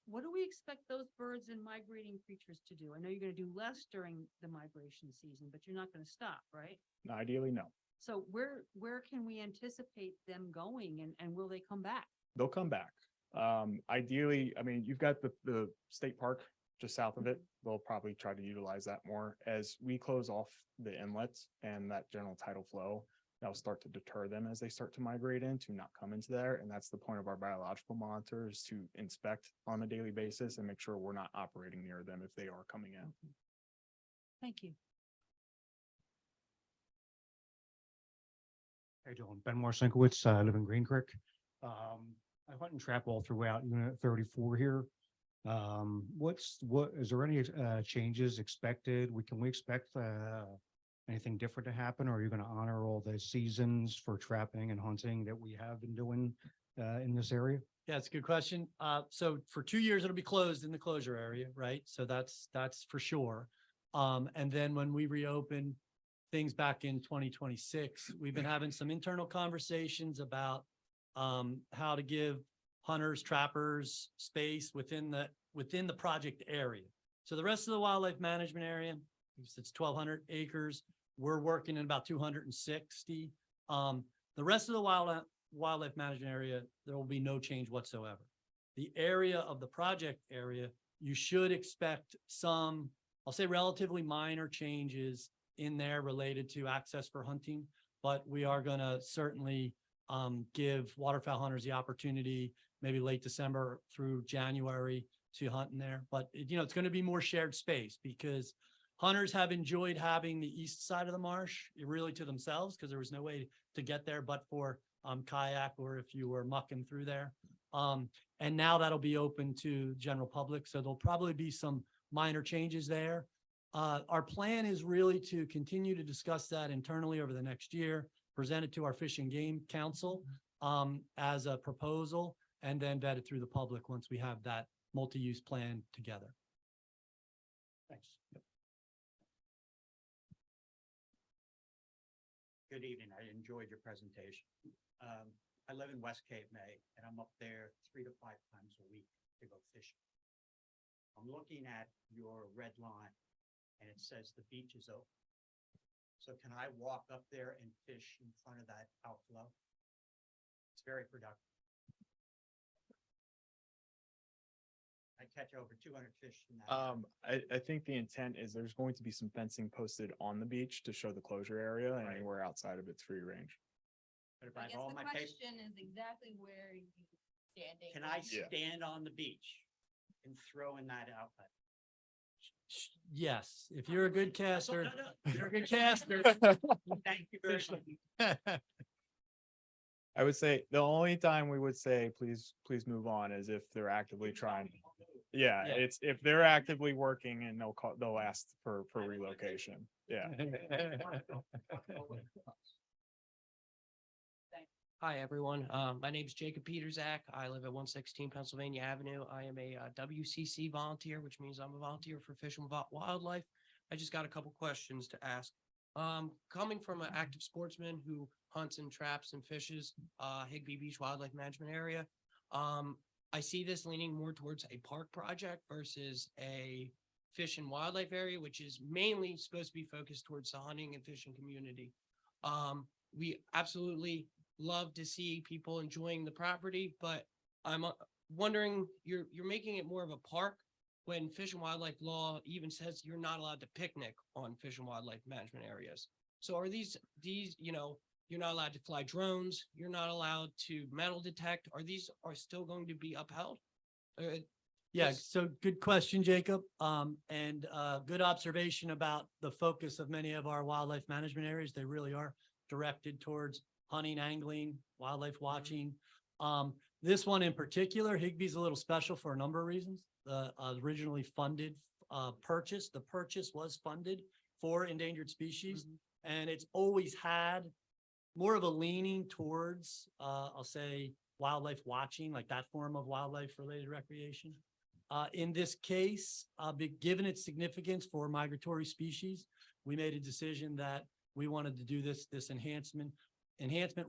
what do we expect those birds and migrating creatures to do? I know you're gonna do less during the migration season, but you're not gonna stop, right? Ideally, no. So where can we anticipate them going and will they come back? They'll come back. Ideally, I mean, you've got the state park just south of it. They'll probably try to utilize that more as we close off the inlets and that general tidal flow. That'll start to deter them as they start to migrate in to not come into there. And that's the point of our biological monitors, to inspect on a daily basis and make sure we're not operating near them if they are coming in. Thank you. How you doing? Ben Marcinkowitz, I live in Green Creek. I hunt and trap all throughout Unit 34 here. Is there any changes expected? Can we expect anything different to happen? Or are you going to honor all the seasons for trapping and hunting that we have been doing in this area? Yeah, it's a good question. So for 2 years, it'll be closed in the closure area, right? So that's for sure. And then when we reopen things back in 2026, we've been having some internal conversations about how to give hunters, trappers space within the project area. So the rest of the wildlife management area, it's 1,200 acres. We're working in about 260. The rest of the wildlife management area, there will be no change whatsoever. The area of the project area, you should expect some, I'll say relatively minor changes in there related to access for hunting, but we are going to certainly give waterfowl hunters the opportunity, maybe late December through January, to hunt in there. But it's going to be more shared space because hunters have enjoyed having the east side of the marsh really to themselves because there was no way to get there but for kayak or if you were mucking through there. And now that'll be open to general public. So there'll probably be some minor changes there. Our plan is really to continue to discuss that internally over the next year, present it to our Fish and Game Council as a proposal, and then vet it through the public once we have that multi-use plan together. Thanks. Yep. Good evening. I enjoyed your presentation. I live in West Cape May, and I'm up there 3 to 5 times a week to go fishing. I'm looking at your red line, and it says the beach is open. So can I walk up there and fish in front of that outflow? It's very productive. I catch over 200 fish in that. I think the intent is there's going to be some fencing posted on the beach to show the closure area, and Right. anywhere outside of it's free range. But if I have all my paper, is exactly where you standing. can I Yeah. stand on the beach and throw in that outlet. Yes, if you're a good caster, no. you're a good caster. Thank you very much. I would say the only time we would say, please move on is if they're actively trying. Yeah, Yeah. it's if they're actively working and they'll ask for relocation. Yeah. Hi, everyone. My name is Jacob Peterzak. I live at 116 Pennsylvania Avenue. I am a WCC volunteer, which means I'm a volunteer for Fish and Wildlife. I just got a couple questions to ask. Coming from an active sportsman who hunts and traps and fishes, Higbee Beach Wildlife Management Area, I see this leaning more towards a park project versus a fish and wildlife area, which is mainly supposed to be focused towards the hunting and fishing community. We absolutely love to see people enjoying the property, but I'm wondering, you're making it more of a park when Fish and Wildlife law even says you're not allowed to picnic on Fish and Wildlife management areas. So are these, you're not allowed to fly drones, you're not allowed to metal detect, are still going to be upheld? Yeah, Yes. so good question, Jacob. And good observation about the focus of many of our wildlife management areas. They really are directed towards hunting, angling, wildlife watching. This one in particular, Higbee's a little special for a number of reasons. The originally funded purchase, the purchase was funded for endangered species, and it's always had more of a leaning towards, I'll say, wildlife watching, like that form of wildlife related recreation. In this case, given its significance for migratory species, we made a decision that we wanted to do this enhancement,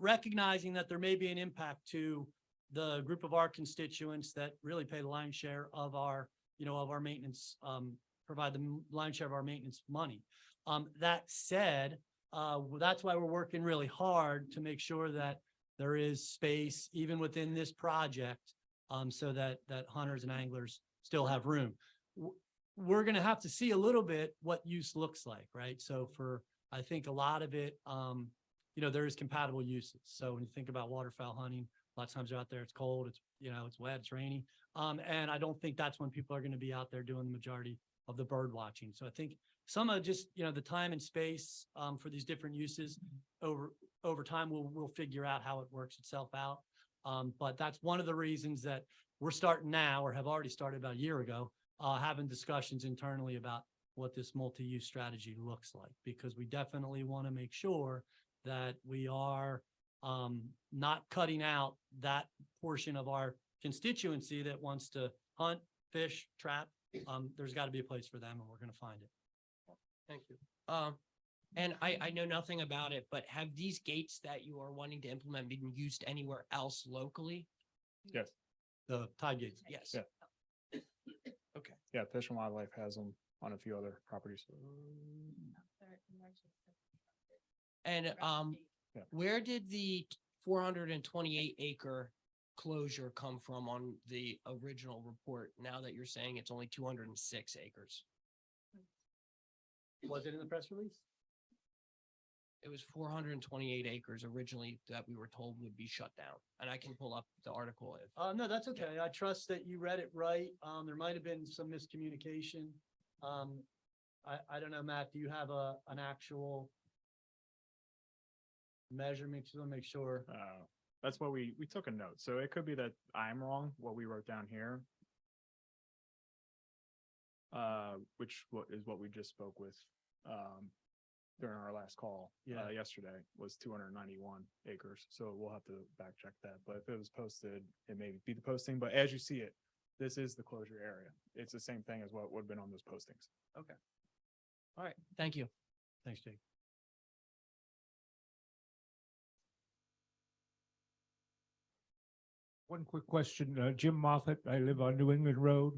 recognizing that there may be an impact to the group of our constituents that really pay the lion's share of our, of our maintenance, provide the lion's share of our maintenance money. That said, that's why we're working really hard to make sure that there is space even within this project, so that hunters and anglers still have room. We're going to have to see a little bit what use looks like, right? So I think a lot of it, there is compatible uses. So when you think about waterfowl hunting, a lot of times they're out there, it's cold, it's, it's wet, it's rainy. And I don't think that's when people are going to be out there doing the majority of the bird watching. So I think some of just, the time and space for these different uses over time, we'll figure out how it works itself out. But that's one of the reasons that we're starting now, or have already started about a year ago, having discussions internally about what this multi-use strategy looks like, because we definitely want to make sure that we are not cutting out that portion of our constituency that wants to hunt, fish, trap. There's got to be a place for them, and we're going to find it. Thank you. And I know nothing about it, but have these gates that you are wanting to implement been used anywhere else locally? Yes. The tide gates. Yes. Yeah. Okay. Yeah, Fish and Wildlife has them on a few other properties. And Yeah. where did the 428 acre closure come from on the original report, now that you're saying it's only 206 acres? Was it in the press release? It was 428 acres originally that we were told would be shut down, and I can pull up the article if. No, that's okay. I trust that you read it right. There might have been some miscommunication. I don't know, Matt, do you have an actual measurement to make sure? That's what we took a note. So it could be that I'm wrong, what we wrote down here. Which is what we just spoke with during our last call yesterday, was 291 acres. So we'll have to back check that. But if it was posted, it may be the posting. But as you see it, this is the closure area. It's the same thing as what would have been on those postings. Okay. All right. Thank you. Thanks, Jake. One quick question, Jim Moffett, I live on New England Road.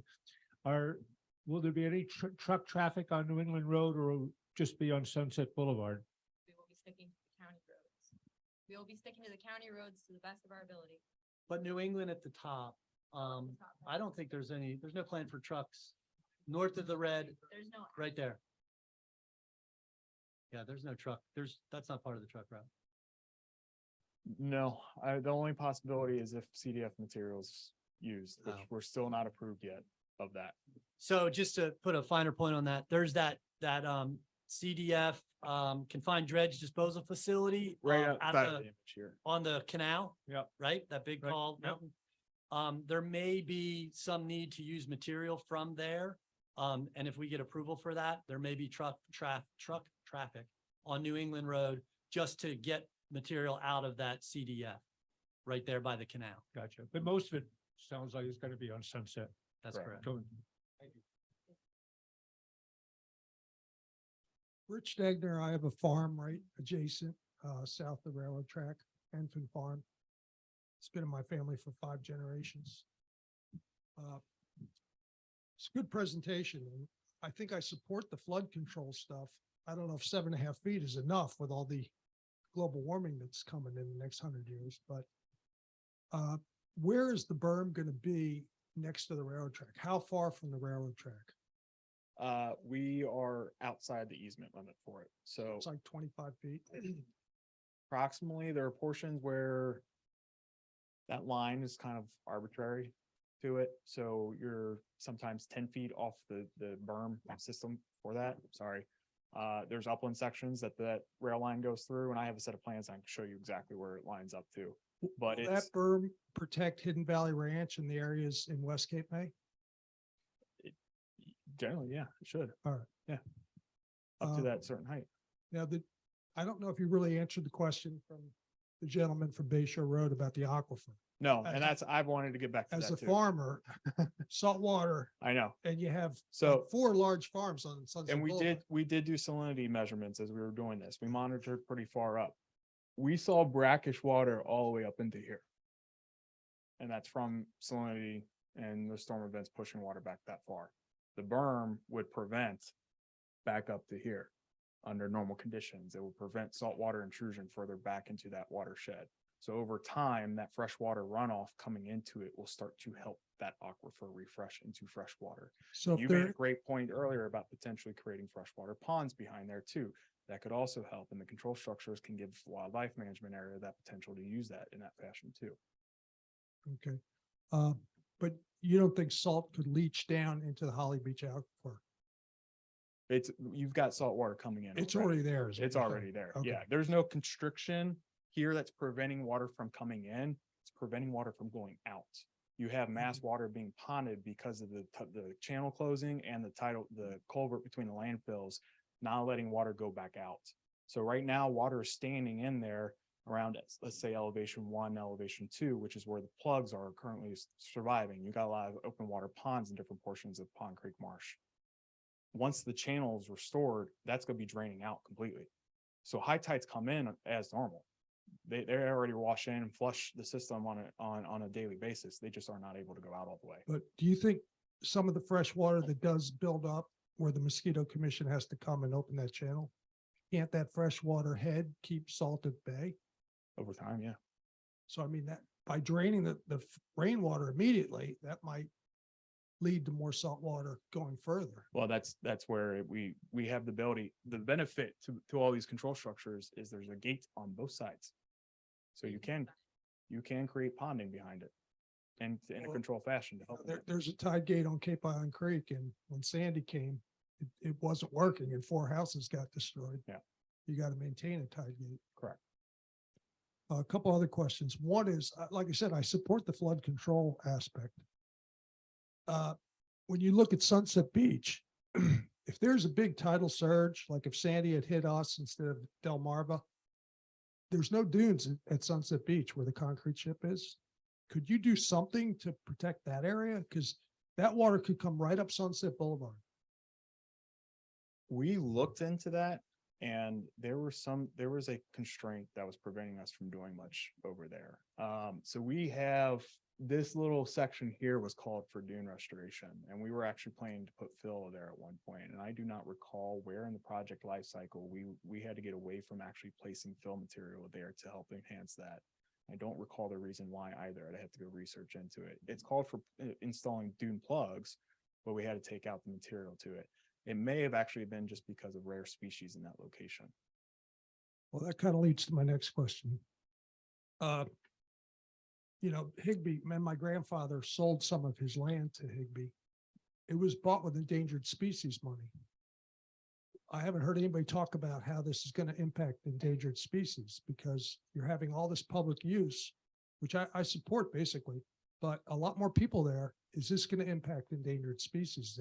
Will there be any truck traffic on New England Road, or will it just be on Sunset Boulevard? We will be sticking to the county roads. We will be sticking to the county roads to the best of our ability. But New England at the top, I don't think there's no plan for trucks north of the red, There's no. right there. Yeah, there's no truck. That's not part of the truck route. No, the only possibility is if CDF materials used, which Oh. we're still not approved yet. of that. So just to put a finer point on that, there's that CDF confined dredge disposal facility. Right at outside of the- the image here. On the canal. Yep. Right? That big Right, tall yep. mountain. There may be some need to use material from there. And if we get approval for that, there may be truck traffic on New England Road just to get material out of that CDF right there by the canal. Gotcha. But most of it sounds like it's gonna be on Sunset. That's correct. So Rich Stegner, I have a farm right adjacent, south of the railroad track, Enfield Farm. It's been in my family for 5 generations. It's a good presentation, and I think I support the flood control stuff. I don't know if 7.5 feet is enough with all the global warming that's coming in the next 100 years, but where is the berm going to be next to the railroad track? How far from the railroad track? We are outside the easement limit for it. So It's like 25 feet. approximately, there are portions where that line is kind of arbitrary to it. So you're sometimes 10 feet off the berm system for that. Sorry. There's upland sections that rail line goes through, and I have a set of plans I can show you exactly where it lines up to. But Will it's that berm protect Hidden Valley Ranch and the areas in West Cape May? generally, yeah, it should. All right. Yeah. Up to Um, that certain height. Now, I don't know if you really answered the question from the gentleman from Bay Shore Road about the aquifer. No, as and a- I've wanted to get back to As a that too. farmer, saltwater, I know. and you have So- 4 large farms on Sunset And Boulevard. we did do salinity measurements as we were doing this. We monitored pretty far up. We saw brackish water all the way up into here. And that's from salinity and the storm events pushing water back that far. The berm would prevent back up to here under normal conditions. It would prevent saltwater intrusion further back into that watershed. So over time, that freshwater runoff coming into it will start to help that aquifer refresh into fresh water. So if You made a there, great point earlier about potentially creating freshwater ponds behind there too. That could also help, and the control structures can give wildlife management area that potential to use that in that fashion too. okay. But you don't think salt could leach down into the Holly Beach aquifer? You've got salt water coming in. It's already there. is what It's you're saying. already there. Okay. Yeah, there's no constriction here that's preventing water from coming in. It's preventing water from going out. You have mass water being ponded because of the channel closing and the culvert between the landfills, not letting water go back out. So right now, water is standing in there around, let's say elevation 1, elevation 2, which is where the plugs are currently surviving. You got a lot of open water ponds in different portions of Pond Creek Marsh. Once the channel is restored, that's going to be draining out completely. So high tides come in as normal. They already wash in and flush the system on a daily basis. They just are not able to go out all the way. But do you think some of the fresh water that does build up where the mosquito commission has to come and open that channel? Can't that fresh water head keep salt at bay? Over time, yeah. So I mean that by draining the rainwater immediately, that might lead to more salt water going further. Well, that's where we have the ability, the benefit to all these control structures is there's a gate on both sides. So you can create ponding behind it and in a Well, controlled fashion to help. There's a tide gate on Cape Island Creek, and when Sandy came, it wasn't working and 4 houses got destroyed. Yeah. You got to maintain a tide gate. Correct. A couple other questions. One is, like I said, I support the flood control aspect. When you look at Sunset Beach, if there's a big tidal surge, like if Sandy had hit us instead of Delmarva, there's no dunes at Sunset Beach where the concrete ship is. Could you do something to protect that area? Because that water could come right up Sunset Boulevard. We looked into that and there was a constraint that was preventing us from doing much over there. So we have this little section here was called for dune restoration, and we were actually planning to put fill there at one point. And I do not recall where in the project life cycle we had to get away from actually placing fill material there to help enhance that. I don't recall the reason why either. I'd have to go research into it. It's called for installing dune plugs, but we had to take out the material to it. It may have actually been just because of rare species in that location. Well, that kind of leads to my next question. Higbee, man, my grandfather sold some of his land to Higbee. it was bought with endangered species money. I haven't heard anybody talk about how this is going to impact endangered species because you're having all this public use, which I support basically, but a lot more people there. Is this going to impact endangered species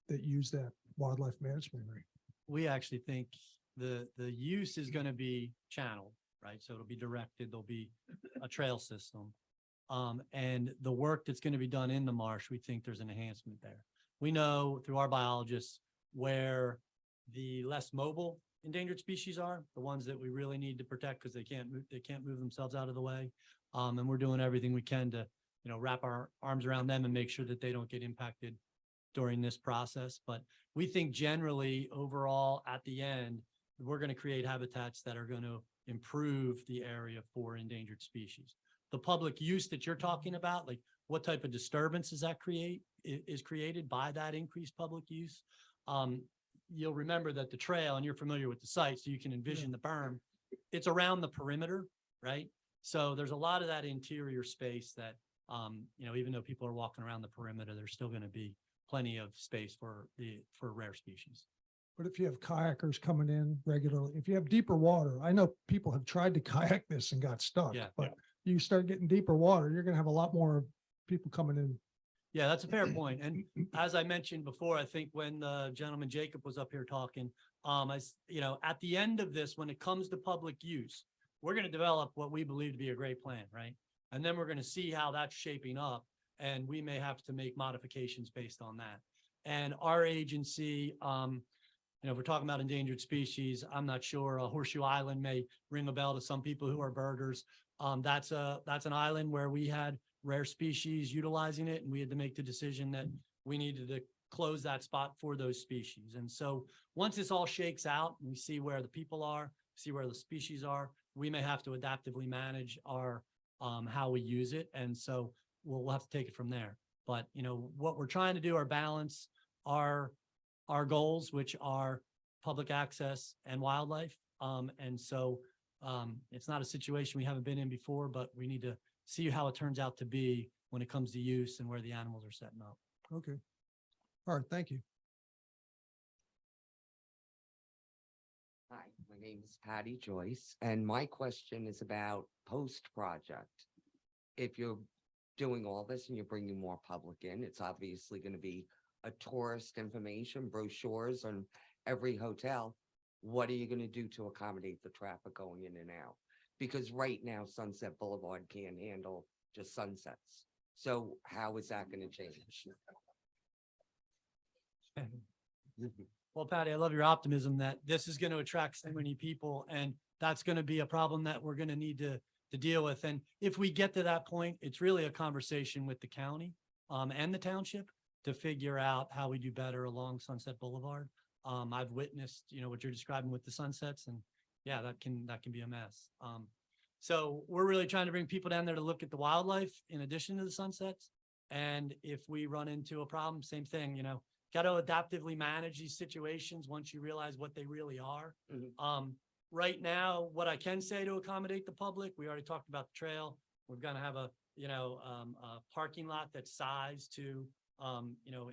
that use that wildlife management rate? We actually think the use is going to be channeled, right? So it'll be directed, there'll be a trail system. And the work that's going to be done in the marsh, we think there's an enhancement there. We know through our biologists where the less mobile endangered species are, the ones that we really need to protect because they can't move themselves out of the way. And we're doing everything we can to, wrap our arms around them and make sure that they don't get impacted during this process. But we think generally overall at the end, we're going to create habitats that are going to improve the area for endangered species. The public use that you're talking about, like what type of disturbance does that is created by that increased public use? You'll remember that the trail, and you're familiar with the site, so you can envision the berm. It's around the perimeter, right? So there's a lot of that interior space that, even though people are walking around the perimeter, there's still going to be plenty of space for rare species. But if you have kayakers coming in regularly, if you have deeper water, I know people have tried to kayak this and got stuck, but you start getting deeper water, you're going to have a lot more people coming in. Yeah, that's a fair point. And as I mentioned before, I think when the gentleman Jacob was up here talking, at the end of this, when it comes to public use, we're going to develop what we believe to be a great plan, right? And then we're going to see how that's shaping up, and we may have to make modifications based on that. And our agency, if we're talking about endangered species, I'm not sure. Horseshoe Island may ring a bell to some people who are birders. That's an island where we had rare species utilizing it, and we had to make the decision that we needed to close that spot for those species. And so once this all shakes out and we see where the people are, see where the species are, we may have to adaptively manage our how we use it. And so we'll have to take it from there. But what we're trying to do are balance our goals, which are public access and wildlife. And so it's not a situation we haven't been in before, but we need to see how it turns out to be when it comes to use and where the animals are setting up. Okay. All right. Thank you. Hi, my name is Patty Joyce, and my question is about post-project. If you're doing all this and you're bringing more public in, it's obviously going to be a tourist information, brochures on every hotel. What are you going to do to accommodate the traffic going in and out? Because right now Sunset Boulevard can't handle just sunsets. So how is that going to change? Well, Patty, I love your optimism that this is going to attract so many people, and that's going to be a problem that we're going to need to deal with. And if we get to that point, it's really a conversation with the county and the township to figure out how we do better along Sunset Boulevard. I've witnessed, what you're describing with the sunsets, and yeah, that can be a mess. So we're really trying to bring people down there to look at the wildlife in addition to the sunsets. And if we run into a problem, same thing, got to adaptively manage these situations once you realize what they really are. Right now, what I can say to accommodate the public, we already talked about the trail. We're going to have a parking lot that's sized to,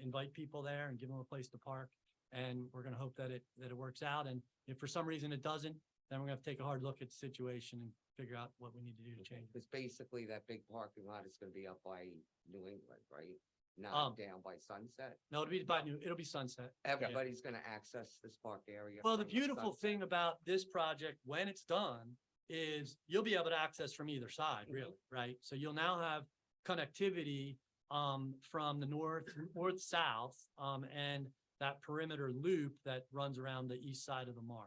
invite people there and give them a place to park. And we're going to hope that it works out. And if for some reason it doesn't, then we're going to have to take a hard look at the situation and figure out what we need to do to change it. Because basically that big parking lot is going to be up by New England, right? Not down by Sunset. No, it'll be Sunset. Everybody's going to access this park area. Well, the from beautiful Sunset. thing about this project, when it's done, is you'll be able to access from either side, really, right? So you'll now have connectivity from the north, south, and that perimeter loop that runs around the east side of the marsh.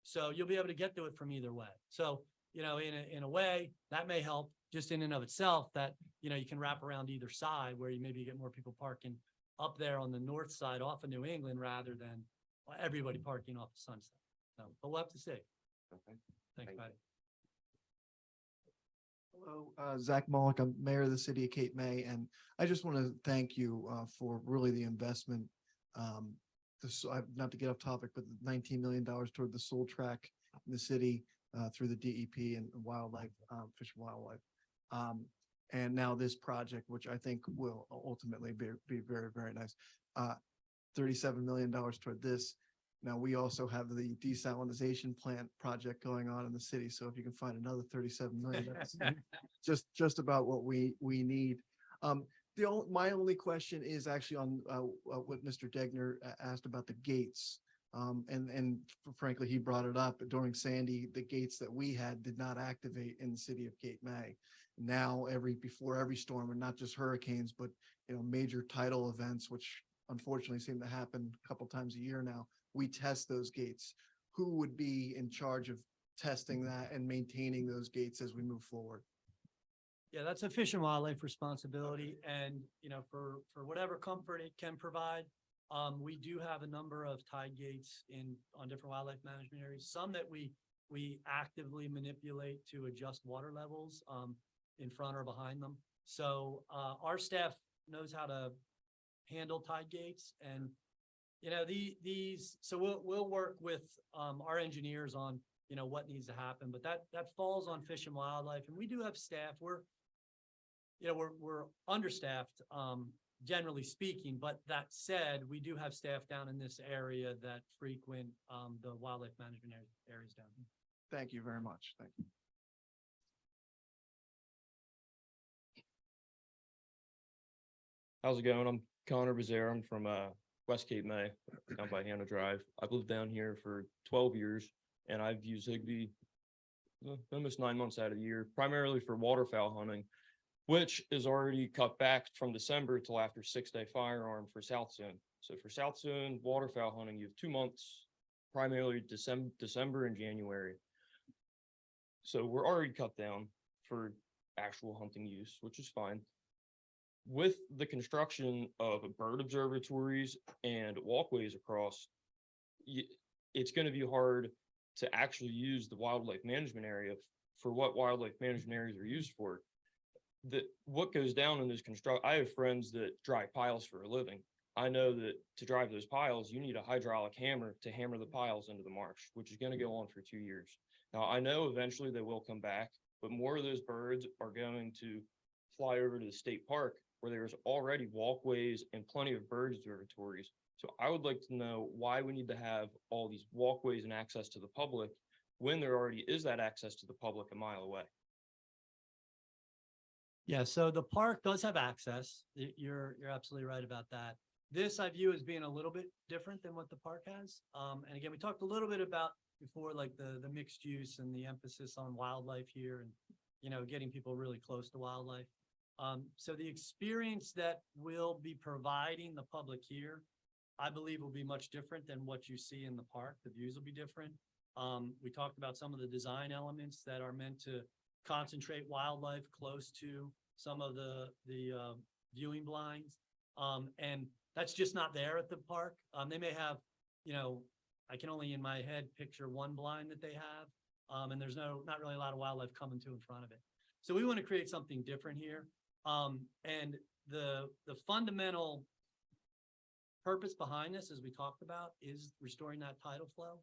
So you'll be able to get to it from either way. So, in a way that may help just in and of itself that, you can wrap around either side where you maybe get more people parking up there on the north side off of New England rather than everybody parking off of Sunset. So, but we'll have to see. Okay. Thanks, Patty. Hello, Zach Mullock. I'm mayor of the city of Cape May, and I just want to thank you for really the investment. Not to get off topic, but the $19 million toward the soul track in the city through the DEP and wildlife, fish and wildlife. and now this project, which I think will ultimately be very, very nice. $37 million toward this. Now, we also have the desalinization plant project going on in the city. So if you can find another 37 million, that's just about what we need. My only question is actually on what Mr. Degner asked about the gates. And frankly, he brought it up during Sandy, the gates that we had did not activate in the city of Cape May. Now, before every storm, and not just hurricanes, but, major tidal events, which unfortunately seem to happen a couple times a year now, we test those gates. Who would be in charge of testing that and maintaining those gates as we move forward? Yeah, that's a Fish and Wildlife responsibility, and, for whatever comfort it can provide, we do have a number of tide gates on different wildlife management areas, some that we actively manipulate to adjust water levels, in front or behind them. So, our staff knows how to handle tide gates, and, so we'll work with, our engineers on, what needs to happen, but that falls on Fish and Wildlife, and we do have staff. We're understaffed, generally speaking, but that said, we do have staff down in this area that frequent, the wildlife management areas down here. Thank you very much. Thank you. How's it going? I'm Connor Becerra. I'm from West Cape May, down by Hannah Drive. I've lived down here for 12 years, and I've used Higbee almost 9 months out of the year, primarily for waterfowl hunting, which is already cut back from December till after 6-day firearm for South Zone. So for South Zone waterfowl hunting, you have 2 months, primarily December and January. So we're already cut down for actual hunting use, which is fine. With the construction of bird observatories and walkways across, it's going to be hard to actually use the wildlife management area for what wildlife management areas are used for. What goes down in this I have friends that drive piles for a living. I know that to drive those piles, you need a hydraulic hammer to hammer the piles into the marsh, which is going to go on for 2 years. Now, I know eventually they will come back, but more of those birds are going to fly over to the state park where there's already walkways and plenty of bird observatories. So I would like to know why we need to have all these walkways and access to the public when there already is that access to the public a mile away. Yeah, so the park does have access. You're absolutely right about that. This I view as being a little bit different than what the park has. And again, we talked a little bit about before, like the mixed use and the emphasis on wildlife here and, getting people really close to wildlife. So the experience that we'll be providing the public here, I believe will be much different than what you see in the park. The views will be different. We talked about some of the design elements that are meant to concentrate wildlife close to some of the viewing blinds. And that's just not there at the park. They may have, I can only in my head picture one blind that they have. And there's not really a lot of wildlife coming to in front of it. So we want to create something different here. And the fundamental purpose behind this, as we talked about, is restoring that tidal flow.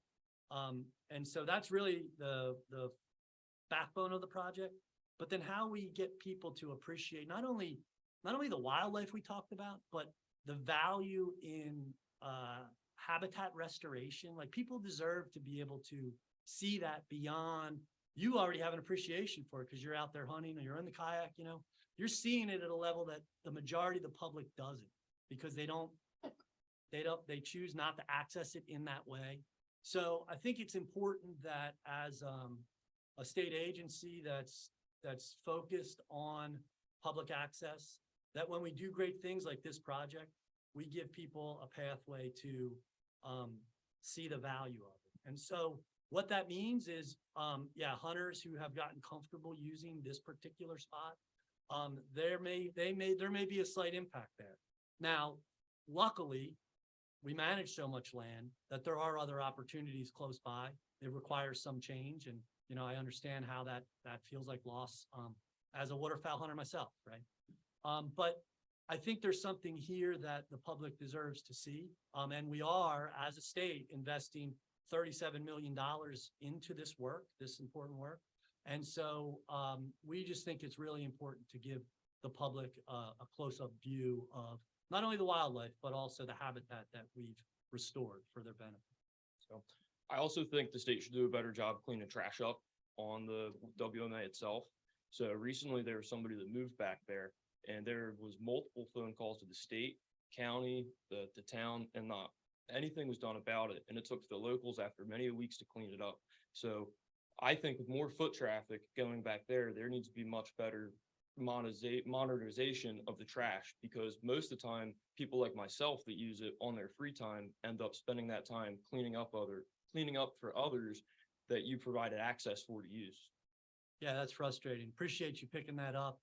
And so that's really the backbone of the project, but then how we get people to appreciate not only the wildlife we talked about, but the value in habitat restoration. Like, people deserve to be able to see that beyond. You already have an appreciation for it because you're out there hunting or you're in the kayak, you're seeing it at a level that the majority of the public doesn't, because they choose not to access it in that way. So I think it's important that as a state agency that's focused on public access, that when we do great things like this project, we give people a pathway to see the value of it. And so what that means is, hunters who have gotten comfortable using this particular spot, there may be a slight impact there. Now, luckily, we manage so much land that there are other opportunities close by. It requires some change, and I understand how that feels like loss as a waterfowl hunter myself, right? But I think there's something here that the public deserves to see, and we are, as a state, investing $37 million into this work, this important work. And so we just think it's really important to give the public a close-up view of not only the wildlife, but also the habitat that we've restored for their benefit. So I also think the state should do a better job cleaning trash up on the WMA itself. So recently there was somebody that moved back there and there was multiple phone calls to the state, county, the town, and not anything was done about it. And it took the locals after many weeks to clean it up. So I think with more foot traffic going back there, there needs to be much better monetization of the trash, because most of the time, people like myself that use it on their free time end up spending that time cleaning up for others that you provided access for to use. Yeah, that's frustrating. Appreciate you picking that up.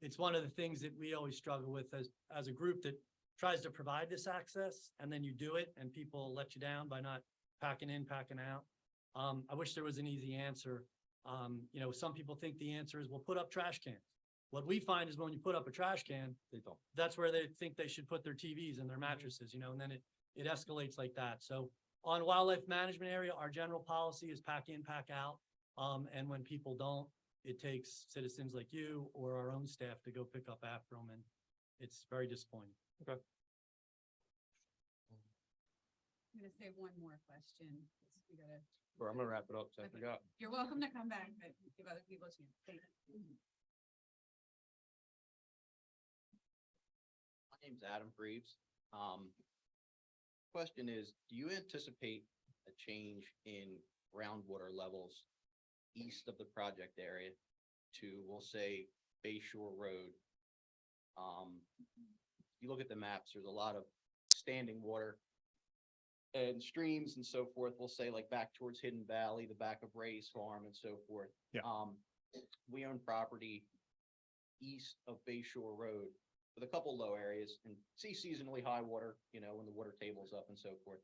It's one of the things that we always struggle with as a group that tries to provide this access, and then you do it and people let you down by not packing in, packing out. I wish there was an easy answer. You know, some people think the answer is, we'll put up trash cans. What we find is when you put up a trash can, They don't. that's where they think they should put their TVs and their mattresses, you know, and then it escalates like that. So on wildlife management area, our general policy is pack in, pack out. And when people don't, it takes citizens like you or our own staff to go pick up after them, and it's very disappointing. Okay. I'm gonna say one more question. 'Cause we gotta. Or I'm gonna wrap it up, so I Okay. forgot. You're welcome to come back, but give other people a chance. Thank you. My name's Adam Greaves. Question is, do you anticipate a change in groundwater levels east of the project area to, we'll say, Bay Shore Road? You look at the maps, there's a lot of standing water and streams and so forth, we'll say like back towards Hidden Valley, the back of Ray's Farm and so forth. Yeah. We own property east of Bay Shore Road with a couple low areas and see seasonally high water, you know, when the water table's up and so forth.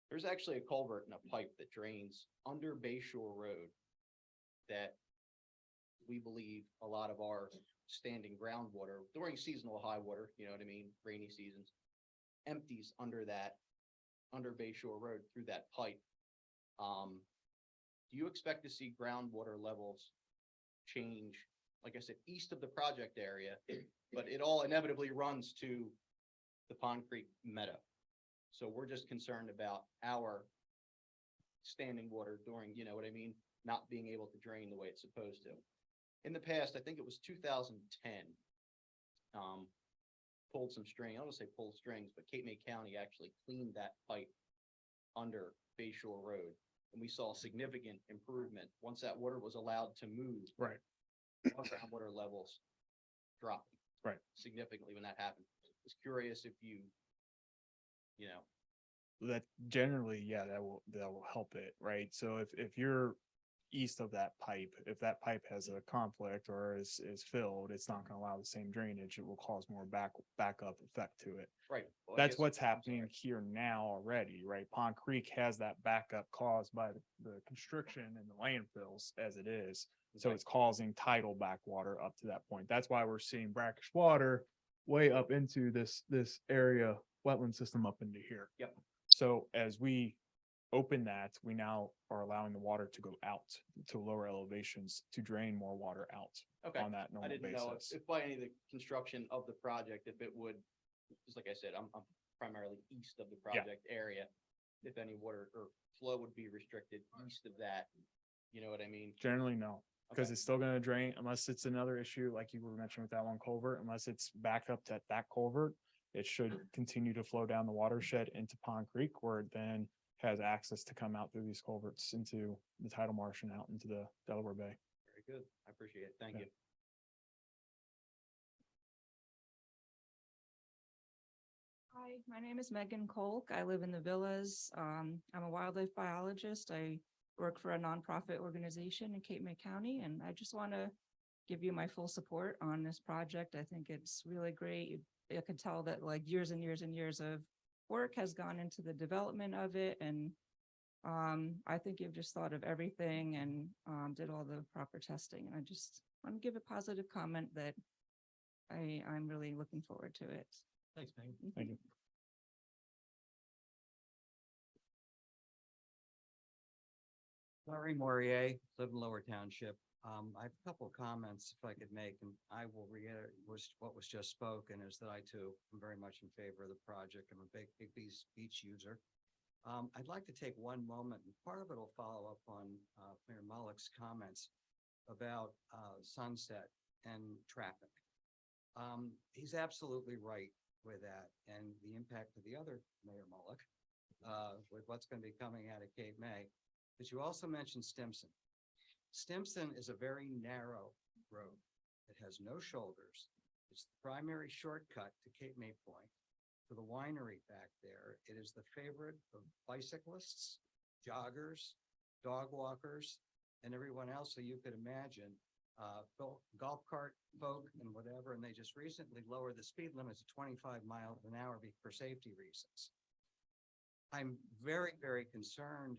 There's actually a culvert and a pipe that drains under Bay Shore Road that we believe a lot of our standing groundwater during seasonal high water, you know what I mean, rainy seasons, empties under Bay Shore Road through that pipe. Do you expect to see groundwater levels change, like I said, east of the project area, but it all inevitably runs to the Pond Creek Meadow? So we're just concerned about our standing water during, you know what I mean, not being able to drain the way it's supposed to. In the past, I think it was 2010, pulled some string, I don't wanna say pulled strings, but Cape May County actually cleaned that pipe under Bay Shore Road. And we saw significant improvement once that water was allowed to move. Right. Our groundwater levels dropped. Right. Significantly when that happened. Was curious if you know, That generally, yeah, that will help it, right? So if you're east of that pipe, if that pipe has a conflict or is filled, it's not gonna allow the same drainage. It will cause more backup effect to it. right. Well, I That's guess- what's I'm happening sorry. here now already, right? Pond Creek has that backup caused by the constriction and the landfills as it is. So Okay. it's causing tidal backwater up to that point. That's why we're seeing brackish water way up into this area, wetland system up into here. Yep. So as we open that, we now are allowing the water to go out to lower elevations to drain more water out Okay. on that I normal didn't know basis. if by any of the construction of the project, if it would, just like I said, I'm primarily east of the project area. If any water or flow would be restricted east of that, you know what I mean? Generally, no, because Okay. it's still gonna drain unless it's another issue, like you were mentioning with that one culvert, unless it's backed up to that culvert. It should continue to flow down the watershed into Pond Creek, where it then has access to come out through these culverts into the tidal marsh and out into the Delaware Bay. Very good. I appreciate it. Thank Yeah. you. Hi, my name is Megan Kolk. I live in the Villas. I'm a wildlife biologist. I work for a nonprofit organization in Cape May County, and I just want to give you my full support on this project. I think it's really great. You can tell that like years and years and years of work has gone into the development of it, and I think you've just thought of everything and did all the proper testing. And I just want to give a positive comment that I'm really looking forward to it. Thanks, Megan. Thank you. Larry Morier, live in Lower Township. I have a couple of comments if I could make, and I will reiterate what was just spoken is that I too am very much in favor of the project. I'm a big Higbee's beach user. I'd like to take one moment, and part of it will follow up on Mayor Mullick's comments about Sunset and traffic. He's absolutely right with that and the impact of the other Mayor Mullick with what's going to be coming out of Cape May. But you also mentioned Stimson. Stimson is a very narrow road. It has no shoulders. It's the primary shortcut to Cape May Point, to the winery back there. It is the favorite of bicyclists, joggers, dog walkers, and everyone else that you could imagine, golf cart folk and whatever. And they just recently lowered the speed limit to 25 miles an hour for safety reasons. I'm very, very concerned,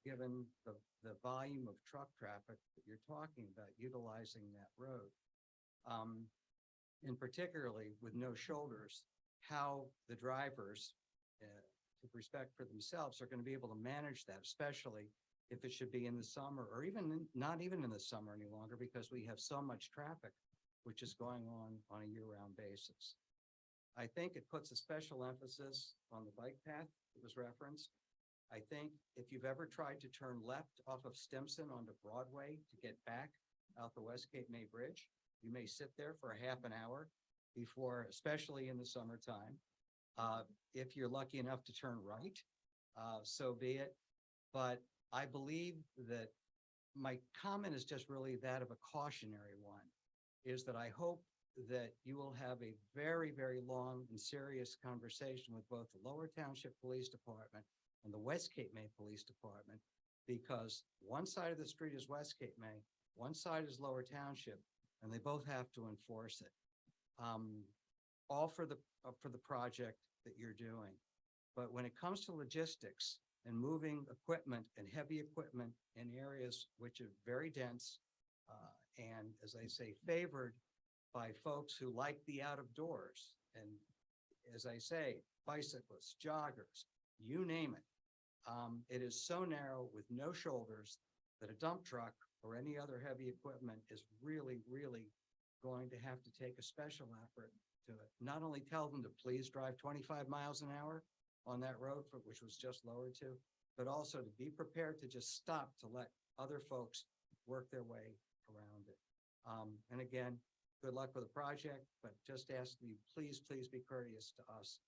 given the volume of truck traffic that you're talking about utilizing that road. And particularly with no shoulders, how the drivers, with respect for themselves, are going to be able to manage that, especially if it should be in the summer or not even in the summer any longer, because we have so much traffic, which is going on a year-round basis. I think it puts a special emphasis on the bike path that was referenced. I think if you've ever tried to turn left off of Stimson onto Broadway to get back out the West Cape May Bridge, you may sit there for a half an hour before, especially in the summertime. If you're lucky enough to turn right, so be it. But I believe that my comment is just really that of a cautionary one, is that I hope that you will have a very, very long and serious conversation with both the Lower Township Police Department and the West Cape May Police Department, because one side of the street is West Cape May, one side is Lower Township, and they both have to enforce it. All for the project that you're doing. But when it comes to logistics and moving equipment and heavy equipment in areas which are very dense, and as I say, favored by folks who like the out of doors, and as I say, bicyclists, joggers, you name it. It is so narrow with no shoulders that a dump truck or any other heavy equipment is really, really going to have to take a special effort to not only tell them to please drive 25 miles an hour on that road, which was just lowered to, but also to be prepared to just stop to let other folks work their way around it. And again, good luck with the project, but just ask you, please be courteous to us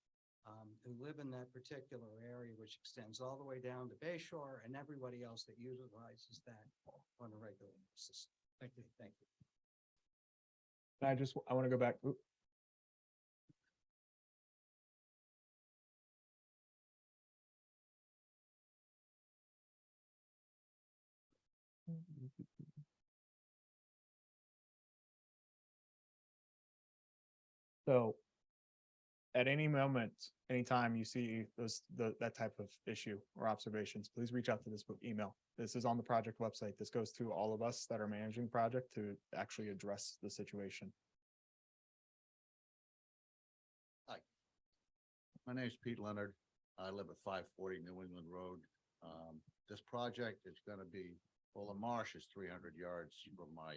who live in that particular area, which extends all the way down to Bay Shore and everybody else that utilizes that on a regular basis. Thank you. Thank you. I want to go back. So at any moment, anytime you see that type of issue or observations, please reach out to this email. This is on the project website. This goes to all of us that are managing the project to actually address the situation. Hi, my name is Pete Leonard. I live at 540 New England Road. This project is going to be, well, the marsh is 300 yards from my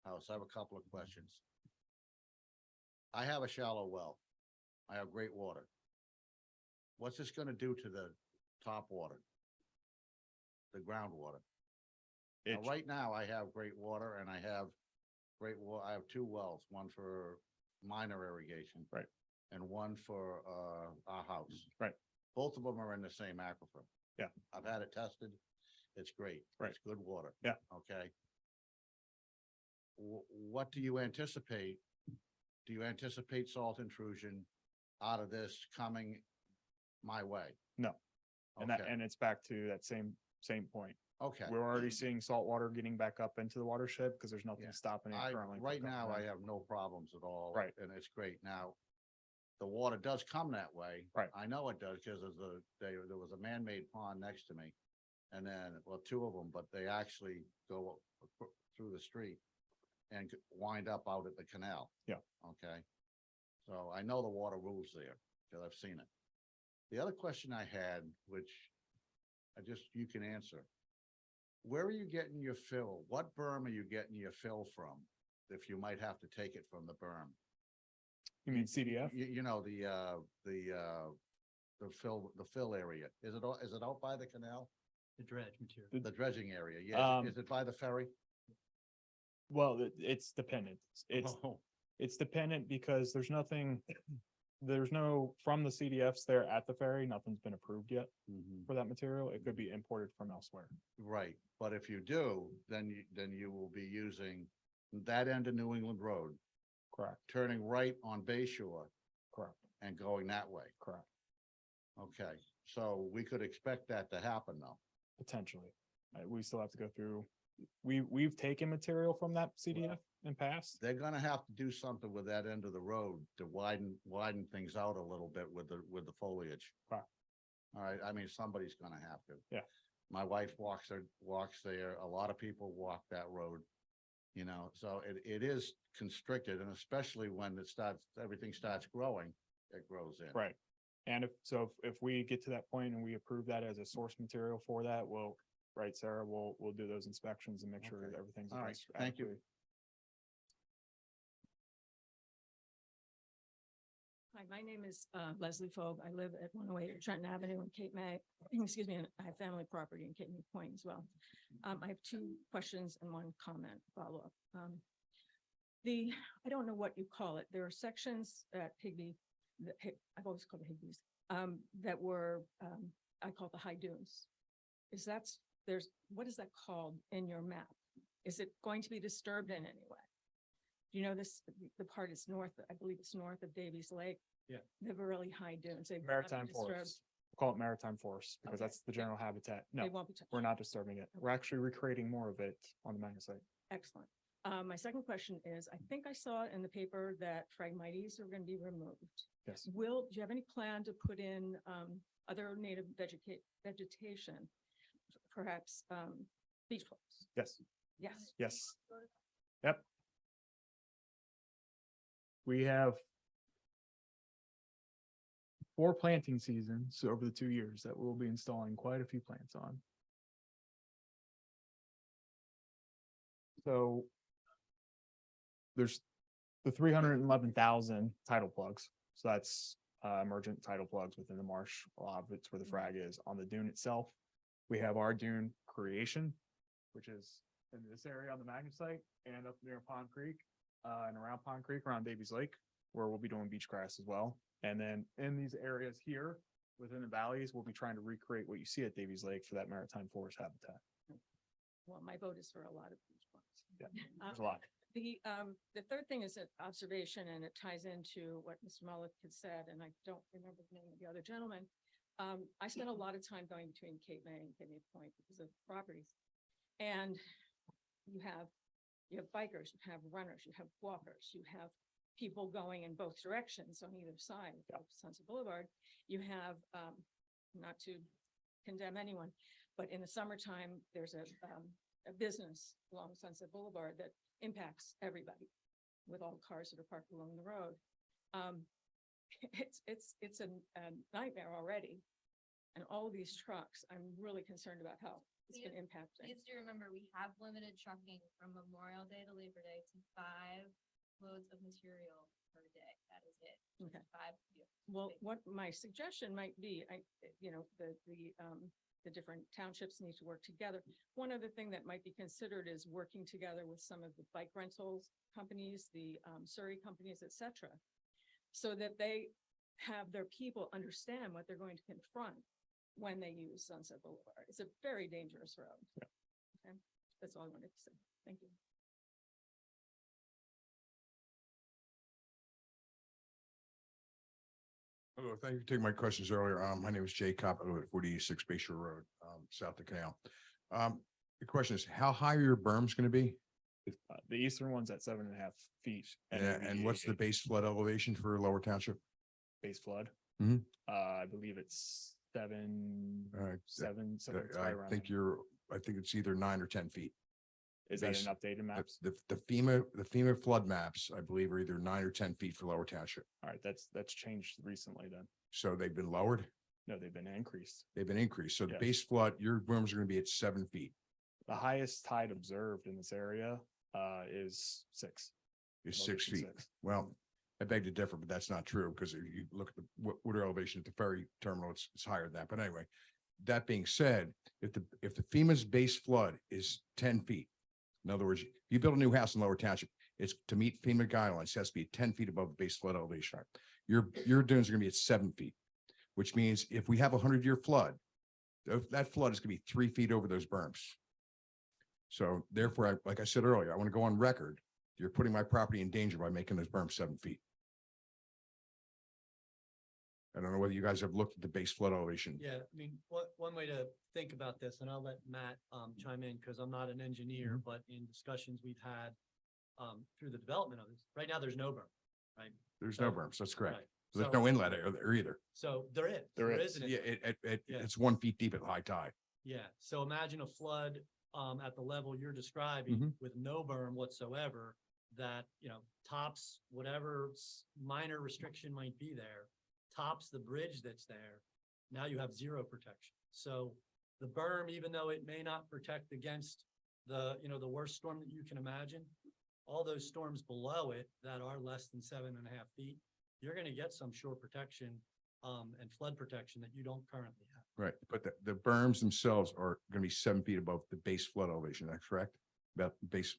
house. I have a couple of questions. I have a shallow well. I have great water. What's this going to do to the top water? The groundwater? Right now, I have great water and I have great water. I have two wells, one for minor irrigation. Right. And one for our house. Right. Both of them are in the same aquifer. Yeah. I've had it tested. It's great. Right. It's good water. Yeah. Okay. What do you anticipate? Do you anticipate salt intrusion out of this coming my way? No. And Okay. and it's back to that same point. Okay. We're already seeing salt water getting back up into the watershed because there's nothing stopping it currently. Right now, I have no problems at all. Right. And it's great. Now, the water does come that way. Right. I know it does because there was a man-made pond next to me. And then, well, two of them, but they actually go through the street and wind up out at the canal. Yeah. Okay. So I know the water rules there because I've seen it. The other question I had, which you can answer. where are you getting your fill? What berm are you getting your fill from? If you might have to take it from the berm? You mean CDF? You know, the fill area. Is it out by the canal? The dredge material. The dredging area, yeah. Um, Is it by the ferry? Well, it's dependent. Oh. It's dependent because there's no, from the CDFs there at the ferry, nothing's been approved yet for that material. It could be imported from elsewhere. Right, but if you do, then you will be using that end of New England Road, Correct, turning right on Bay Shore correct, and going that way. correct, Okay, so we could expect that to happen though. potentially. We still have to go through, we've taken material from that CDF in past. They're gonna have to do something with that end of the road to widen things out a little bit with the foliage. Right. All right, I mean, somebody's gonna have to. Yeah. My wife walks there. A lot of people walk that road. You know, so it is constricted, and especially when everything starts growing, it grows in. Right. And if we get to that point and we approve that as a source material for that, right, Sarah, we'll do those inspections and make sure that everything's. All right, addressed thank you. adequately. Hi, my name is Leslie Fogg. I live at 108 Trenton Avenue in Cape May. Excuse me, and I have family property in Cape May Point as well. I have two questions and one comment follow-up. I don't know what you call it. There are sections at Higbee, I've always called it Higbees, that were, I call it the high dunes. What is that called in your map? Is it going to be disturbed in any way? Do you know the part is north, I believe it's north of Davies Lake. Yeah. They have a really high dunes. They will not be Maritime disturbed. forest. We'll call it maritime forest because Okay. that's the general habitat. No, They won't be touched. we're not disturbing it. We're actually recreating more of it on the magnet site. Excellent. My second question is, I think I saw in the paper that Phragmites are going to be removed. Yes. Do you have any plan to put in other native vegetation, perhaps beach plants? Yes, Yes. yes. Yep. We have 4 planting seasons over the 2 years that we'll be installing quite a few plants on. So there's the 311,000 tidal plugs. So that's emergent tidal plugs within the marsh. A lot of it's where the frag is. On the dune itself, we have our dune creation, which is in this area on the magnet site and up near Pond Creek and around Pond Creek, around Davies Lake, where we'll be doing beach grass as well. And then in these areas here, within the valleys, we'll be trying to recreate what you see at Davies Lake for that maritime forest habitat. Well, my vote is for a lot of beach plants. Yeah, there's a lot. The third thing is an observation, and it ties into what Mr. Mullock had said, and I don't remember the name of the other gentleman. I spent a lot of time going between Cape May and Cape May Point because of properties. And you have bikers, you have runners, you have walkers, you have people going in both directions on either side of Sunset Boulevard. You have, not to condemn anyone, but in the summertime, there's a business along Sunset Boulevard that impacts everybody with all the cars that are parked along the road. It's a nightmare already. And all of these trucks, I'm really concerned about how it's going to impact things. Please do remember, we have limited trucking from Memorial Day to Labor Day to 5 loads of material per day. That is it. Okay. 5 vehicles. Well, what my suggestion might be, the different townships need to work together. One other thing that might be considered is working together with some of the bike rentals companies, the Surrey companies, et cetera, so that they have their people understand what they're going to confront when they use Sunset Boulevard. It's a very dangerous road. Yeah. Okay, that's all I wanted to say. Thank you. Hello, thank you for taking my questions earlier. My name is Jay Copp. I live at 46 Bayshore Road, south of Canal. The question is, how high are your berms going to be? The eastern one's at 7.5 feet. Yeah, and what's the base flood elevation for Lower Township? Base flood? Mhm. I believe it's 7, All right, 7, so it's I right around think there. I think it's either 9 or 10 feet. Is that base- an updated maps? The FEMA flood maps, I believe, are either 9 or 10 feet for Lower Township. All right, that's changed recently then. So they've been lowered? No, they've been increased. They've been increased. So the Yes. base flood, your berms are going to be at 7 feet. The highest tide observed in this area, is 6. Is 6 elevation feet. Well, I beg to differ, but that's not true because if you look at the water elevation at the ferry terminal, it's higher than that. But anyway, that being said, if the FEMA's base flood is 10 feet, in other words, you build a new house in Lower Township, it's to meet FEMA guidelines, it has to be 10 feet above the base flood elevation. Your dunes are gonna be at 7 feet, which means if we have a 100-year flood, that flood is gonna be 3 feet over those berms. So therefore, like I said earlier, I want to go on record. You're putting my property in danger by making those berms 7 feet. I don't know whether you guys have looked at the base flood elevation. Yeah, I mean, one way to think about this, and I'll let Matt chime in because I'm not an engineer, but in discussions we've had through the development of this, right now, there's no berm, right? There's So- no berms. That's correct. right. So there's So- no inlet there either. So there is. There is. isn't it? Yeah, Yeah. it's 1 feet deep at high tide. Yeah, so imagine a flood at the level you're describing Mhm. with no berm whatsoever, that, tops whatever minor restriction might be there, tops the bridge that's there. Now you have zero protection. So the berm, even though it may not protect against the worst storm that you can imagine, all those storms below it that are less than 7.5 feet, you're gonna get some shore protection and flood protection that you don't currently have. Right, but the berms themselves are gonna be 7 feet above the base flood elevation. That's correct? About base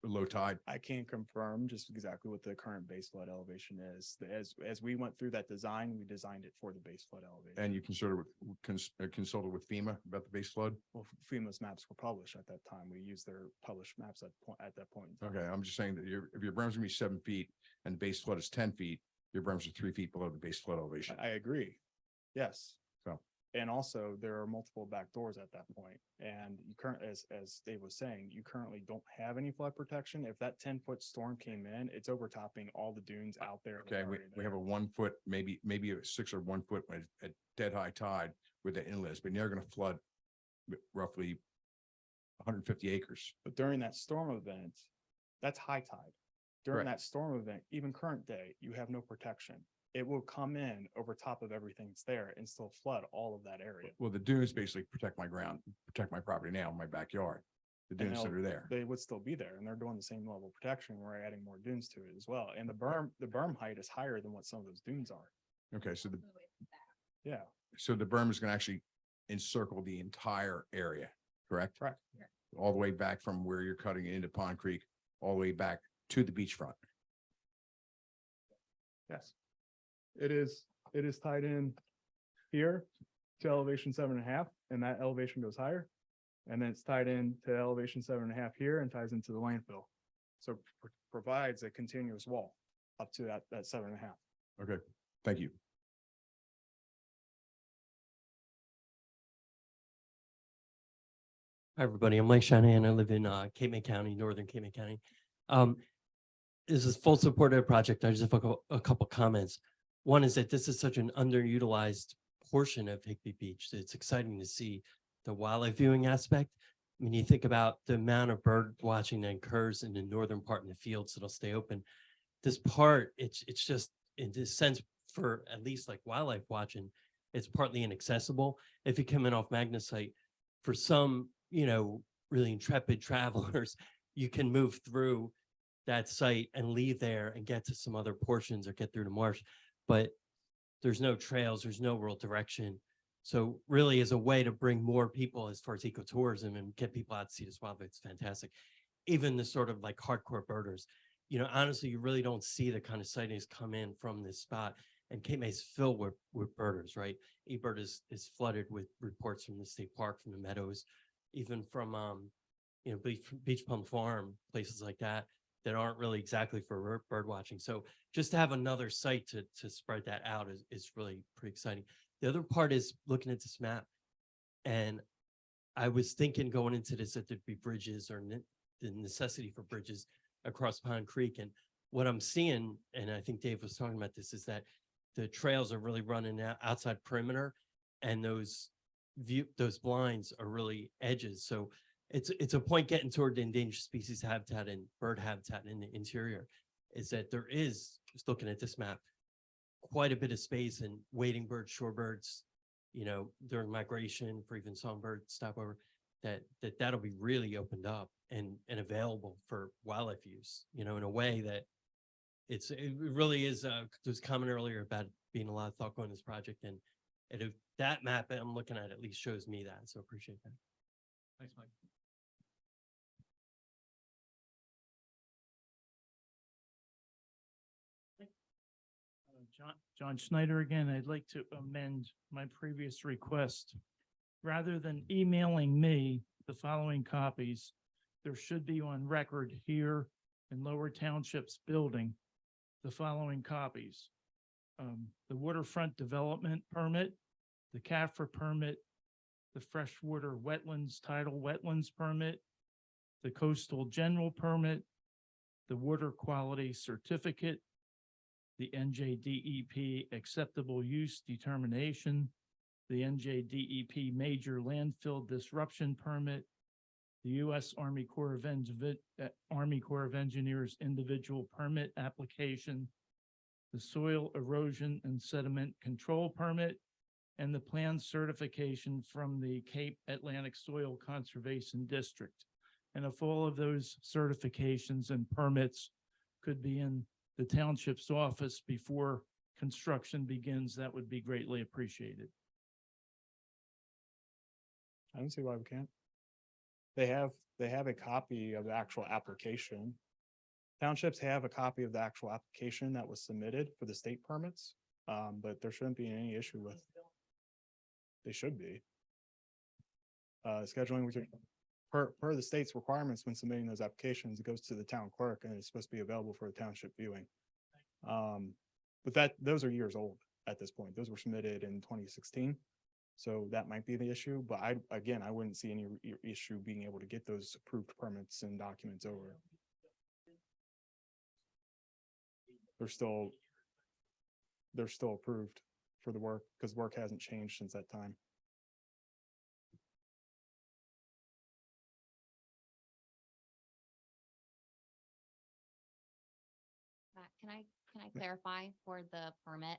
low tide. I can't confirm just exactly what the current base flood elevation is. As we went through that design, we designed it for the base flood elevation. And you consulted with FEMA about the base flood? Well, FEMA's maps were published at that time. We used their published maps at that point. in time. Okay, I'm just saying that if your berm's gonna be 7 feet and the base flood is 10 feet, your berms are 3 feet below the base flood elevation. I agree. Yes. So, And also there are multiple back doors at that point. And you as Dave was saying, you currently don't have any flood protection. If that 10-foot storm came in, it's overtopping all the dunes out there. that okay, are we already have there. a 1 foot, maybe a 6 or 1 foot at dead high tide with the inlets, but you're gonna flood roughly 150 acres. But during that storm event, that's high tide. During Correct. that storm event, even current day, you have no protection. It will come in over top of everything that's there and still flood all of that area. Well, the dunes basically protect my ground, protect my property now, my backyard, the And dunes that are there. They would still be there and they're doing the same level of protection. We're adding more dunes to it as well. And the berm height is higher than what some of those dunes are. Okay, so Yeah, the berm is gonna actually encircle the entire area, correct? correct. All the way back from where you're cutting into Pond Creek, all the way back to the beachfront. Yes. It is tied in here to elevation 7.5, and that elevation goes higher. And then it's tied in to elevation 7.5 here and ties into the landfill. So provides a continuous wall up to that 7.5. Okay, thank you. Hi, everybody. I'm Mike Shanahan. I live in Cape May County, northern Cape May County. This is full support of the project. I just have a couple comments. One is that this is such an underutilized portion of Higbee Beach. It's exciting to see the wildlife viewing aspect. I mean, you think about the amount of bird watching that occurs in the northern part in the fields that'll stay open. This part, it's just in this sense for at least like wildlife watching, it's partly inaccessible. If you come in off Magnesite, for some, really intrepid travelers, you can move through that site and leave there and get to some other portions or get through the marsh. But there's no trails, there's no real direction. So really as a way to bring more people as far as ecotourism and get people out to see this wildlife, it's fantastic. Even the sort of like hardcore birders, honestly, you really don't see the kind of sightings come in from this spot. And Cape May's filled with birders, right? eBird is flooded with reports from the state park, from the meadows, even from, Beach Plum Farm, places like that, that aren't really exactly for bird watching. So just to have another site to spread that out is really pretty exciting. The other part is looking at this map. And I was thinking going into this that there'd be bridges or the necessity for bridges across Pond Creek. And what I'm seeing, and I think Dave was talking about this, is that the trails are really running outside perimeter, and those blinds are really edges. So it's a point getting toward the endangered species habitat and bird habitat in the interior, is that there is, just looking at this map, quite a bit of space and wading birds, shorebirds, during migration for even songbird stopover. that'll be really opened up and available for wildlife use, you know, in a way that it really is, there was a comment earlier about being a lot of thought going in this project, and if that map I'm looking at least shows me that, so appreciate that. Thanks, Mike. John Schneider again. I'd like to amend my previous request. Rather than emailing me the following copies, there should be on record here in Lower Township's building, the following copies. The waterfront development permit, the CAFRA permit, the freshwater wetlands tidal wetlands permit, the coastal general permit, the water quality certificate, the NJDEP acceptable use determination, the NJDEP major landfill disruption permit, the U.S. Army Corps of Engineers individual permit application, the soil erosion and sediment control permit, and the plan certification from the Cape Atlantic Soil Conservation District. And if all of those certifications and permits could be in the township's office before construction begins, that would be greatly appreciated. I don't see why we can't. They have a copy of the actual application. Townships have a copy of the actual application that was submitted for the state permits, but there shouldn't be any issue with. They should be. Scheduling, per the state's requirements when submitting those applications, it goes to the town clerk and it's supposed to be available for the township viewing. But those are years old at this point. Those were submitted in 2016. So that might be the issue, but I wouldn't see any issue being able to get those approved permits and documents over. They're still approved for the work because work hasn't changed since that time. Can I clarify for the permit?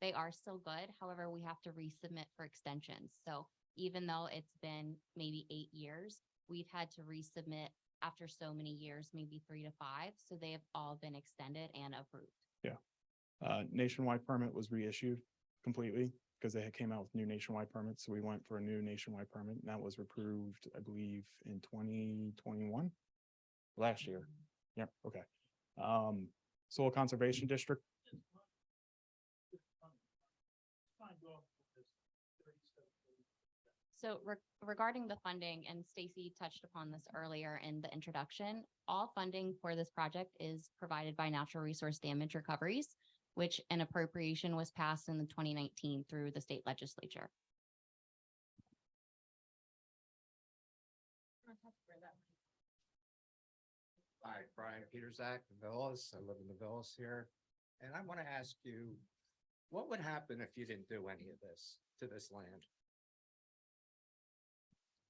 They are still good. However, we have to resubmit for extensions. So even though it's been maybe 8 years, we've had to resubmit after so many years, maybe 3 to 5. So they have all been extended and approved. Yeah. Nationwide permit was reissued completely because they had came out with new nationwide permits. So we went for a new nationwide permit and that was approved, I believe, in 2021 last year. Yeah. Okay. Soil Conservation District. So regarding the funding, and Stacy touched upon this earlier in the introduction, all funding for this project is provided by Natural Resource Damage Recoveries, which an appropriation was passed in the 2019 through the state legislature. Hi, Brian Peterzak, the Villas. I live in the Villas here. And I want to ask you, what would happen if you didn't do any of this to this land?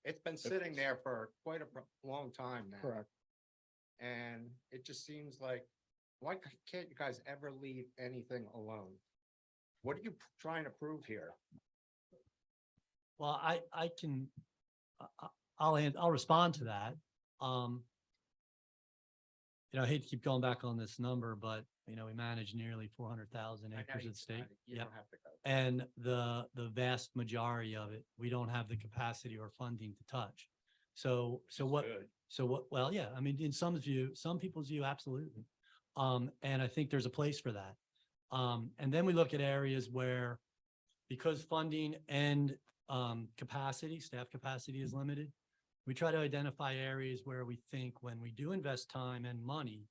It's been sitting there for quite a long time now. Correct. And it just seems like, why can't you guys ever leave anything alone? What are you trying to prove here? Well, I'll respond to that. I hate to keep going back on this number, but we manage nearly 400,000 acres at stake. You Yep. don't have to go. And the vast majority of it, we don't have the capacity or funding to touch. So what, well, yeah, I mean, in some people's view, absolutely. And I think there's a place for that. And then we look at areas where, because funding and staff capacity is limited, we try to identify areas where we think when we do invest time and money,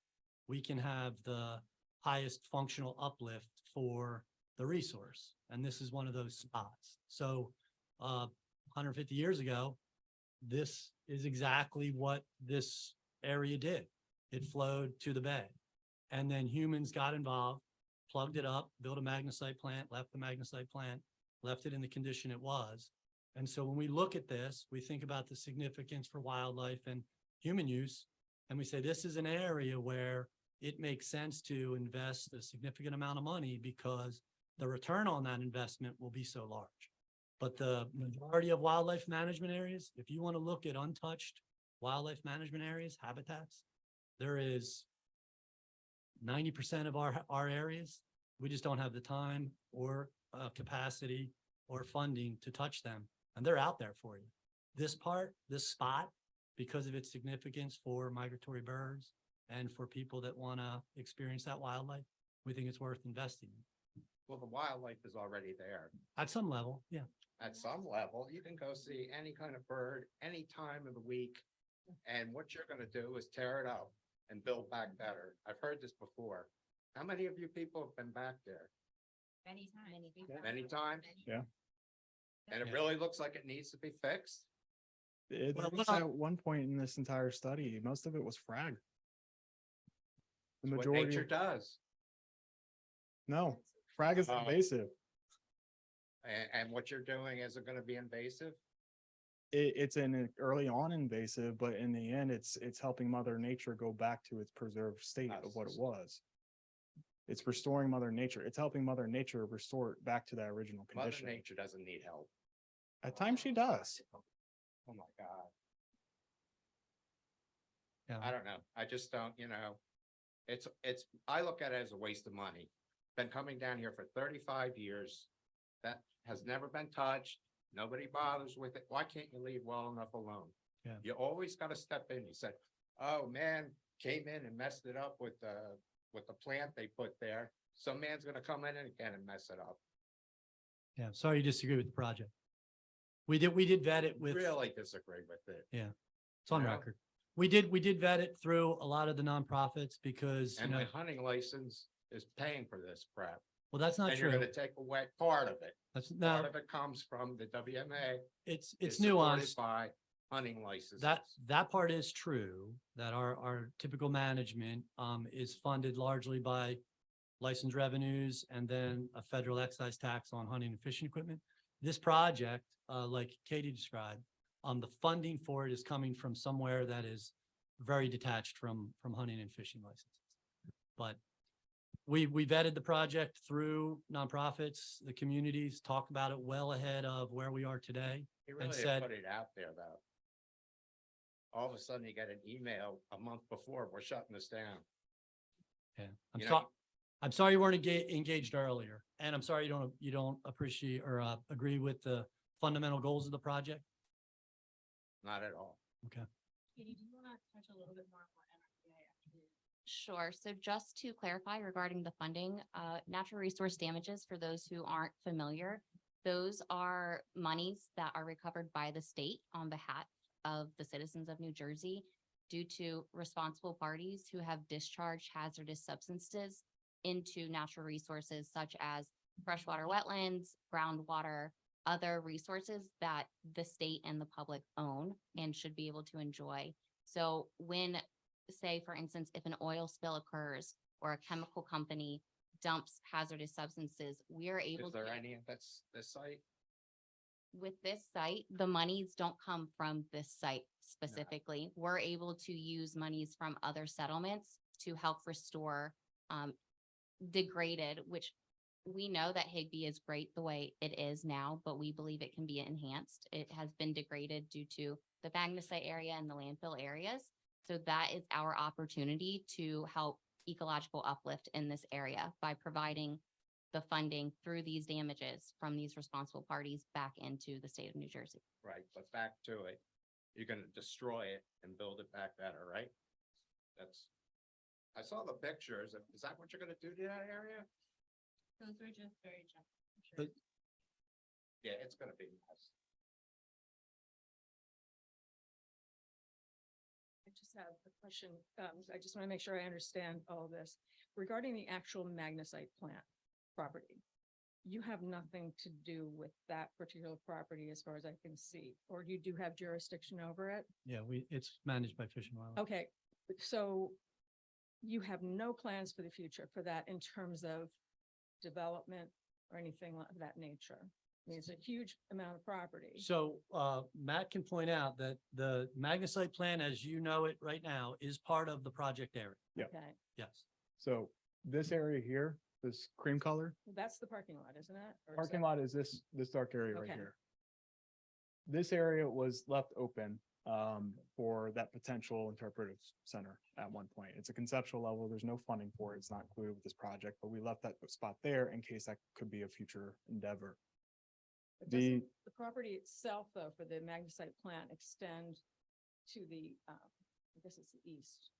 we can have the highest functional uplift for the resource. And this is one of those spots. So 150 years ago, this is exactly what this area did. It flowed to the bay. And then humans got involved, plugged it up, built a magnesite plant, left the magnesite plant, left it in the condition it was. And so when we look at this, we think about the significance for wildlife and human use, and we say this is an area where it makes sense to invest a significant amount of money because the return on that investment will be so large. But the majority of wildlife management areas, if you want to look at untouched wildlife management areas, habitats, there is 90% of our areas, we just don't have the time or capacity or funding to touch them. And they're out there for you. This spot, because of its significance for migratory birds and for people that want to experience that wildlife, we think it's worth investing in. Well, the wildlife is already there. At some level, yeah. At some level, you can go see any kind of bird, any time of the week. And what you're gonna do is tear it up and build back better. I've heard this before. How many of you people have been back there? Many times. Many times? Yeah. And it really looks like it needs to be fixed? It Well, was well- at one point in this entire study, most of it was frag. The It's what majority, nature does. no, frag is Oh. invasive. And what you're doing isn't gonna be invasive? It's an early on invasive, but in the end, it's helping Mother Nature go back to its preserved state of what it was. It's restoring Mother Nature. It's helping Mother Nature restore it back to that original Mother condition. Nature doesn't need help. At times she does. Oh my God. Yeah. I don't know. I just don't, I look at it as a waste of money. Been coming down here for 35 years. That has never been touched. Nobody bothers with it. Why can't you leave well enough alone? Yeah. You always gotta step in. You said, oh man, came in and messed it up with the plant they put there. Some man's gonna come in and again and mess it up. Yeah, sorry you disagree with the project. We did vet it with. Really disagree with it. Yeah, it's on You know? record. We did vet it through a lot of the nonprofits because, you And know, my hunting license is paying for this crap. well, that's not And you're true. gonna take away part of it. That's Part no, of it comes from the WMA. it's is supported nuanced. By hunting licenses. That part is true, that our typical management is funded largely by license revenues and then a federal excise tax on hunting and fishing equipment. This project, like Katie described, the funding for it is coming from somewhere that is very detached from hunting and fishing licenses. But we vetted the project through nonprofits, the communities, talked about it well ahead of where we are today. You and really said- put it out there though. All of a sudden you get an email a month before, we're shutting this down. Yeah, You know- I'm sorry you weren't engaged earlier, and I'm sorry you don't appreciate or agree with the fundamental goals of the project. Not at all. Okay. Katie, do you want to touch a little bit more on what NRPA actually is? Sure. So just to clarify regarding the funding, natural resource damages, for those who aren't familiar, those are monies that are recovered by the state on behalf of the citizens of New Jersey due to responsible parties who have discharged hazardous substances into natural resources such as freshwater wetlands, groundwater, other resources that the state and the public own and should be able to enjoy. So when, say, for instance, if an oil spill occurs or a chemical company dumps hazardous substances, we are able Is to. there any at this site? With this site, the monies don't come from this site specifically. We're able to use monies from other settlements to help restore degraded, which we know that Higbee is great the way it is now, but we believe it can be enhanced. It has been degraded due to the magnesite area and the landfill areas. So that is our opportunity to help ecological uplift in this area by providing the funding through these damages from these responsible parties back into the state of New Jersey. Right, but back to it. You're gonna destroy it and build it back better, right? I saw the pictures. Is that what you're gonna do to that area? Those were just very general. Yeah, it's gonna be nice. I just have a question. I just want to make sure I understand all of this. Regarding the actual magnesite plant property, you have nothing to do with that particular property as far as I can see, or you do have jurisdiction over it? Yeah, it's managed by Fish and Wildlife. Okay, so you have no plans for the future for that in terms of development or anything of that nature? I mean, it's a huge amount of property. So Matt can point out that the magnesite plan, as you know it right now, is part of the project area. Yeah. Okay, Yes. So this area here, this cream color, that's the parking lot, isn't it? Or is parking that- lot is this dark area right Okay. here. this area was left open for that potential interpretive center at one point. It's a conceptual level. There's no funding for it. It's not included with this project, but we left that spot there in case that could be a future endeavor. But The, doesn't the property itself, though, for the magnesite plant extend to the, I guess it's the east,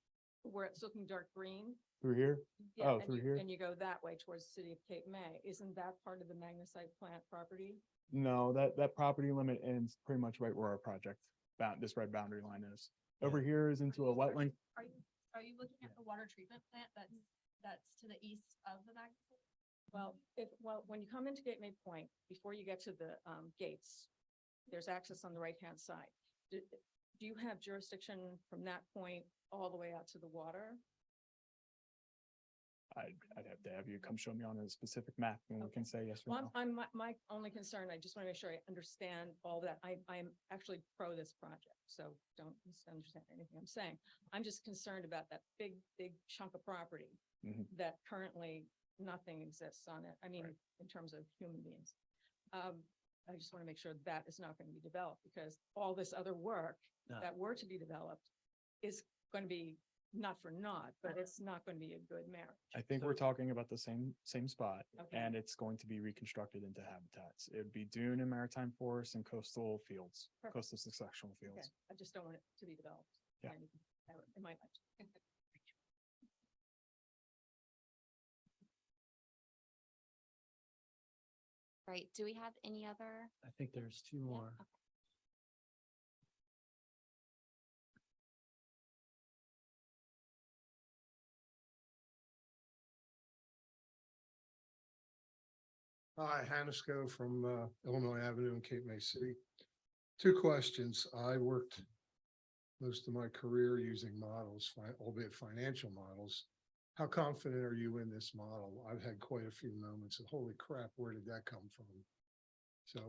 where it's looking dark green? through here? Yeah, Oh, and through you- here? And you go that way towards the city of Cape May. Isn't that part of the magnesite plant property? No, that property limit ends pretty much right where our project, this red boundary line is. Over here is into a wetland. Are you looking at the water treatment plant that's to the east of the magazine? Well, when you come into Cape May Point, before you get to the gates, there's access on the right-hand side. Do you have jurisdiction from that point all the way out to the water? I'd have to have you come show me on a specific map and we can say yes or Well, no. my only concern, I just want to make sure I understand all that. I'm actually pro this project, so don't misunderstand anything I'm saying. I'm just concerned about that big chunk of property Mhm. that currently nothing exists on it. I mean, in terms of human beings. I just want to make sure that is not going to be developed because all this other work that were to be developed is going to be not for naught, but it's not going to be a good marriage. I think we're talking about the same spot Okay. and it's going to be reconstructed into habitats. It'd be dune and maritime forests and coastal fields, Perfect. coastal successional Okay, fields. I just don't want it to be developed. Yeah. In my life. Right, do we have any other? I think there's two more. okay. Hi, Hanisco from Illinois Avenue in Cape May City. Two questions. I worked most of my career using models, albeit financial models. How confident are you in this model? I've had quite a few moments of holy crap, where did that come from? So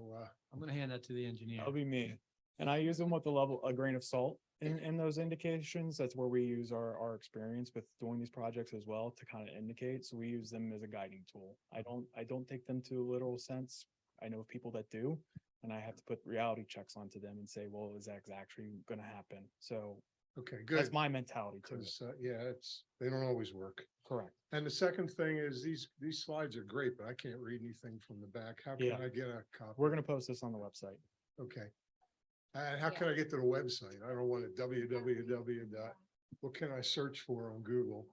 I'm gonna hand that to the engineer. That'll be me. And I use them with a grain of salt in those indications. That's where we use our experience with doing these projects as well to kind of indicate. So we use them as a guiding tool. I don't take them to a literal sense. I know people that do, and I have to put reality checks onto them and say, well, is that actually gonna happen? So okay, good. that's my mentality to it. Because yeah, they don't always work. Correct. And the second thing is these slides are great, but I can't read anything from the back. How can Yeah. I get a copy? We're gonna post this on the website. Okay. And how can I get to the website? I don't want it www dot, what can I search for on Google?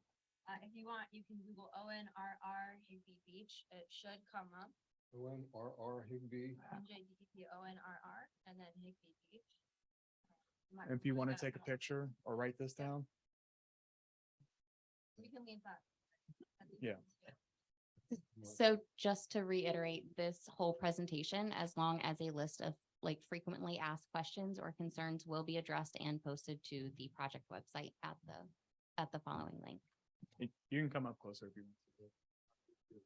If you want, you can Google ONRR Higbee Beach. It should come up. ONRR Higbee. NJDEP ONRR and then Higbee Beach. might If you look want to that take a up. picture or write this down, We can leave that. at the Yeah. end. So just to reiterate, this whole presentation, as long as a list of like frequently asked questions or concerns will be addressed and posted to the project website at the following link. you can come up closer if you want to.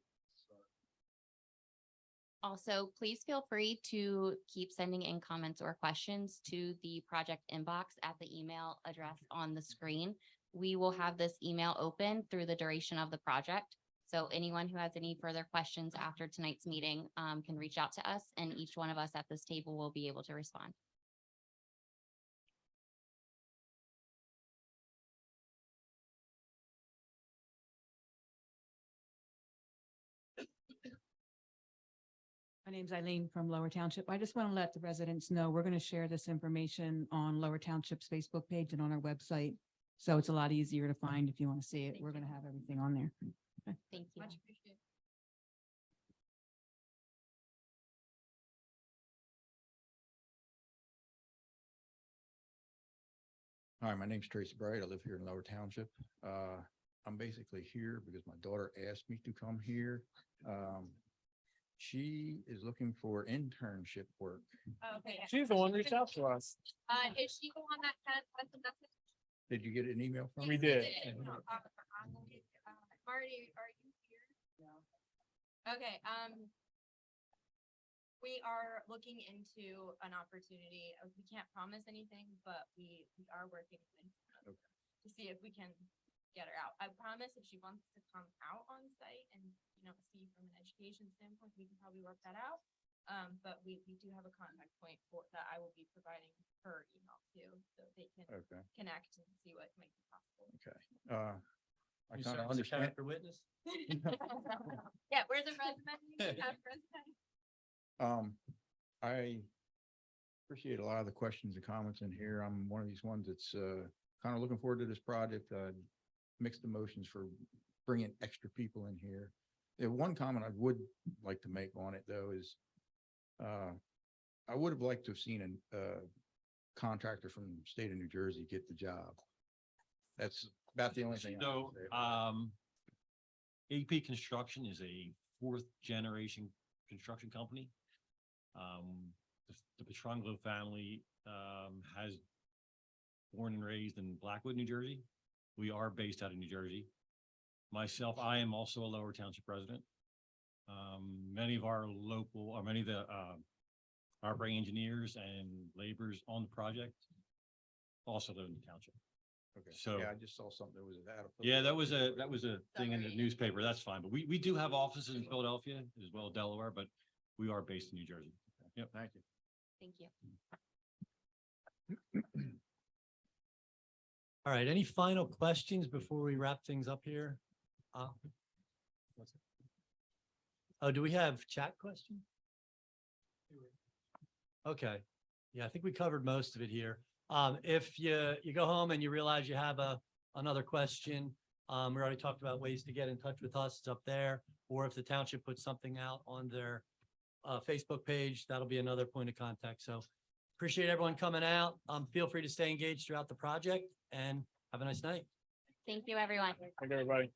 Also, please feel free to keep sending in comments or questions to the project inbox at the email address on the screen. We will have this email open through the duration of the project. So anyone who has any further questions after tonight's meeting can reach out to us and each one of us at this table will be able to respond. My name's Eileen from Lower Township. I just want to let the residents know, we're going to share this information on Lower Township's Facebook page and on our website. So it's a lot easier to find if you want to see it. We're going to have everything on there. Thank you. Much appreciated. Hi, my name's Tracy Bright. I live here in Lower Township. I'm basically here because my daughter asked me to come here. She is looking for internship work. Okay. She's the one who reached out to us. Is she the one that sent us a message? Did you get an email from We her? did. Marty, are you here? No. Okay, we are looking into an opportunity. We can't promise anything, but we are working with to see if we can get her out. I promise if she wants to come out on site and, see from an education standpoint, we can probably work that out. But we do have a contact point for that I will be providing her email too, so they can Okay, connect and see what might be possible. okay. I You kind serve of as a understand. character witness? Yeah, where's the resume? You have resume? I appreciate a lot of the questions and comments in here. I'm one of these ones that's, kind of looking forward to this project. Mixed emotions for bringing extra people in here. One comment I would like to make on it though is, I would have liked to have seen a contractor from the state of New Jersey get the job. That's about the only thing. I So, would say about it. AP Construction is a fourth generation construction company. The Petrangelo family, has born and raised in Blackwood, New Jersey. We are based out of New Jersey. Myself, I am also a Lower Township resident. Many of our local, or many of the, operating engineers and laborers on the project also live in the township. Okay, So- yeah, I just saw something that was out of. Yeah, that was a thing in the newspaper. That's fine. But we do have offices in Philadelphia as well as Delaware, but we are based in New Jersey. Yep. Thank you. Thank you. All right, any final questions before we wrap things up here? What's it? Oh, do we have chat questions? Okay, yeah, I think we covered most of it here. If you go home and you realize you have another question, we already talked about ways to get in touch with us, it's up there. Or if the township puts something out on their Facebook page, that'll be another point of contact. So appreciate everyone coming out. Feel free to stay engaged throughout the project and have a nice night. Thank you, everyone. Thank you, everybody.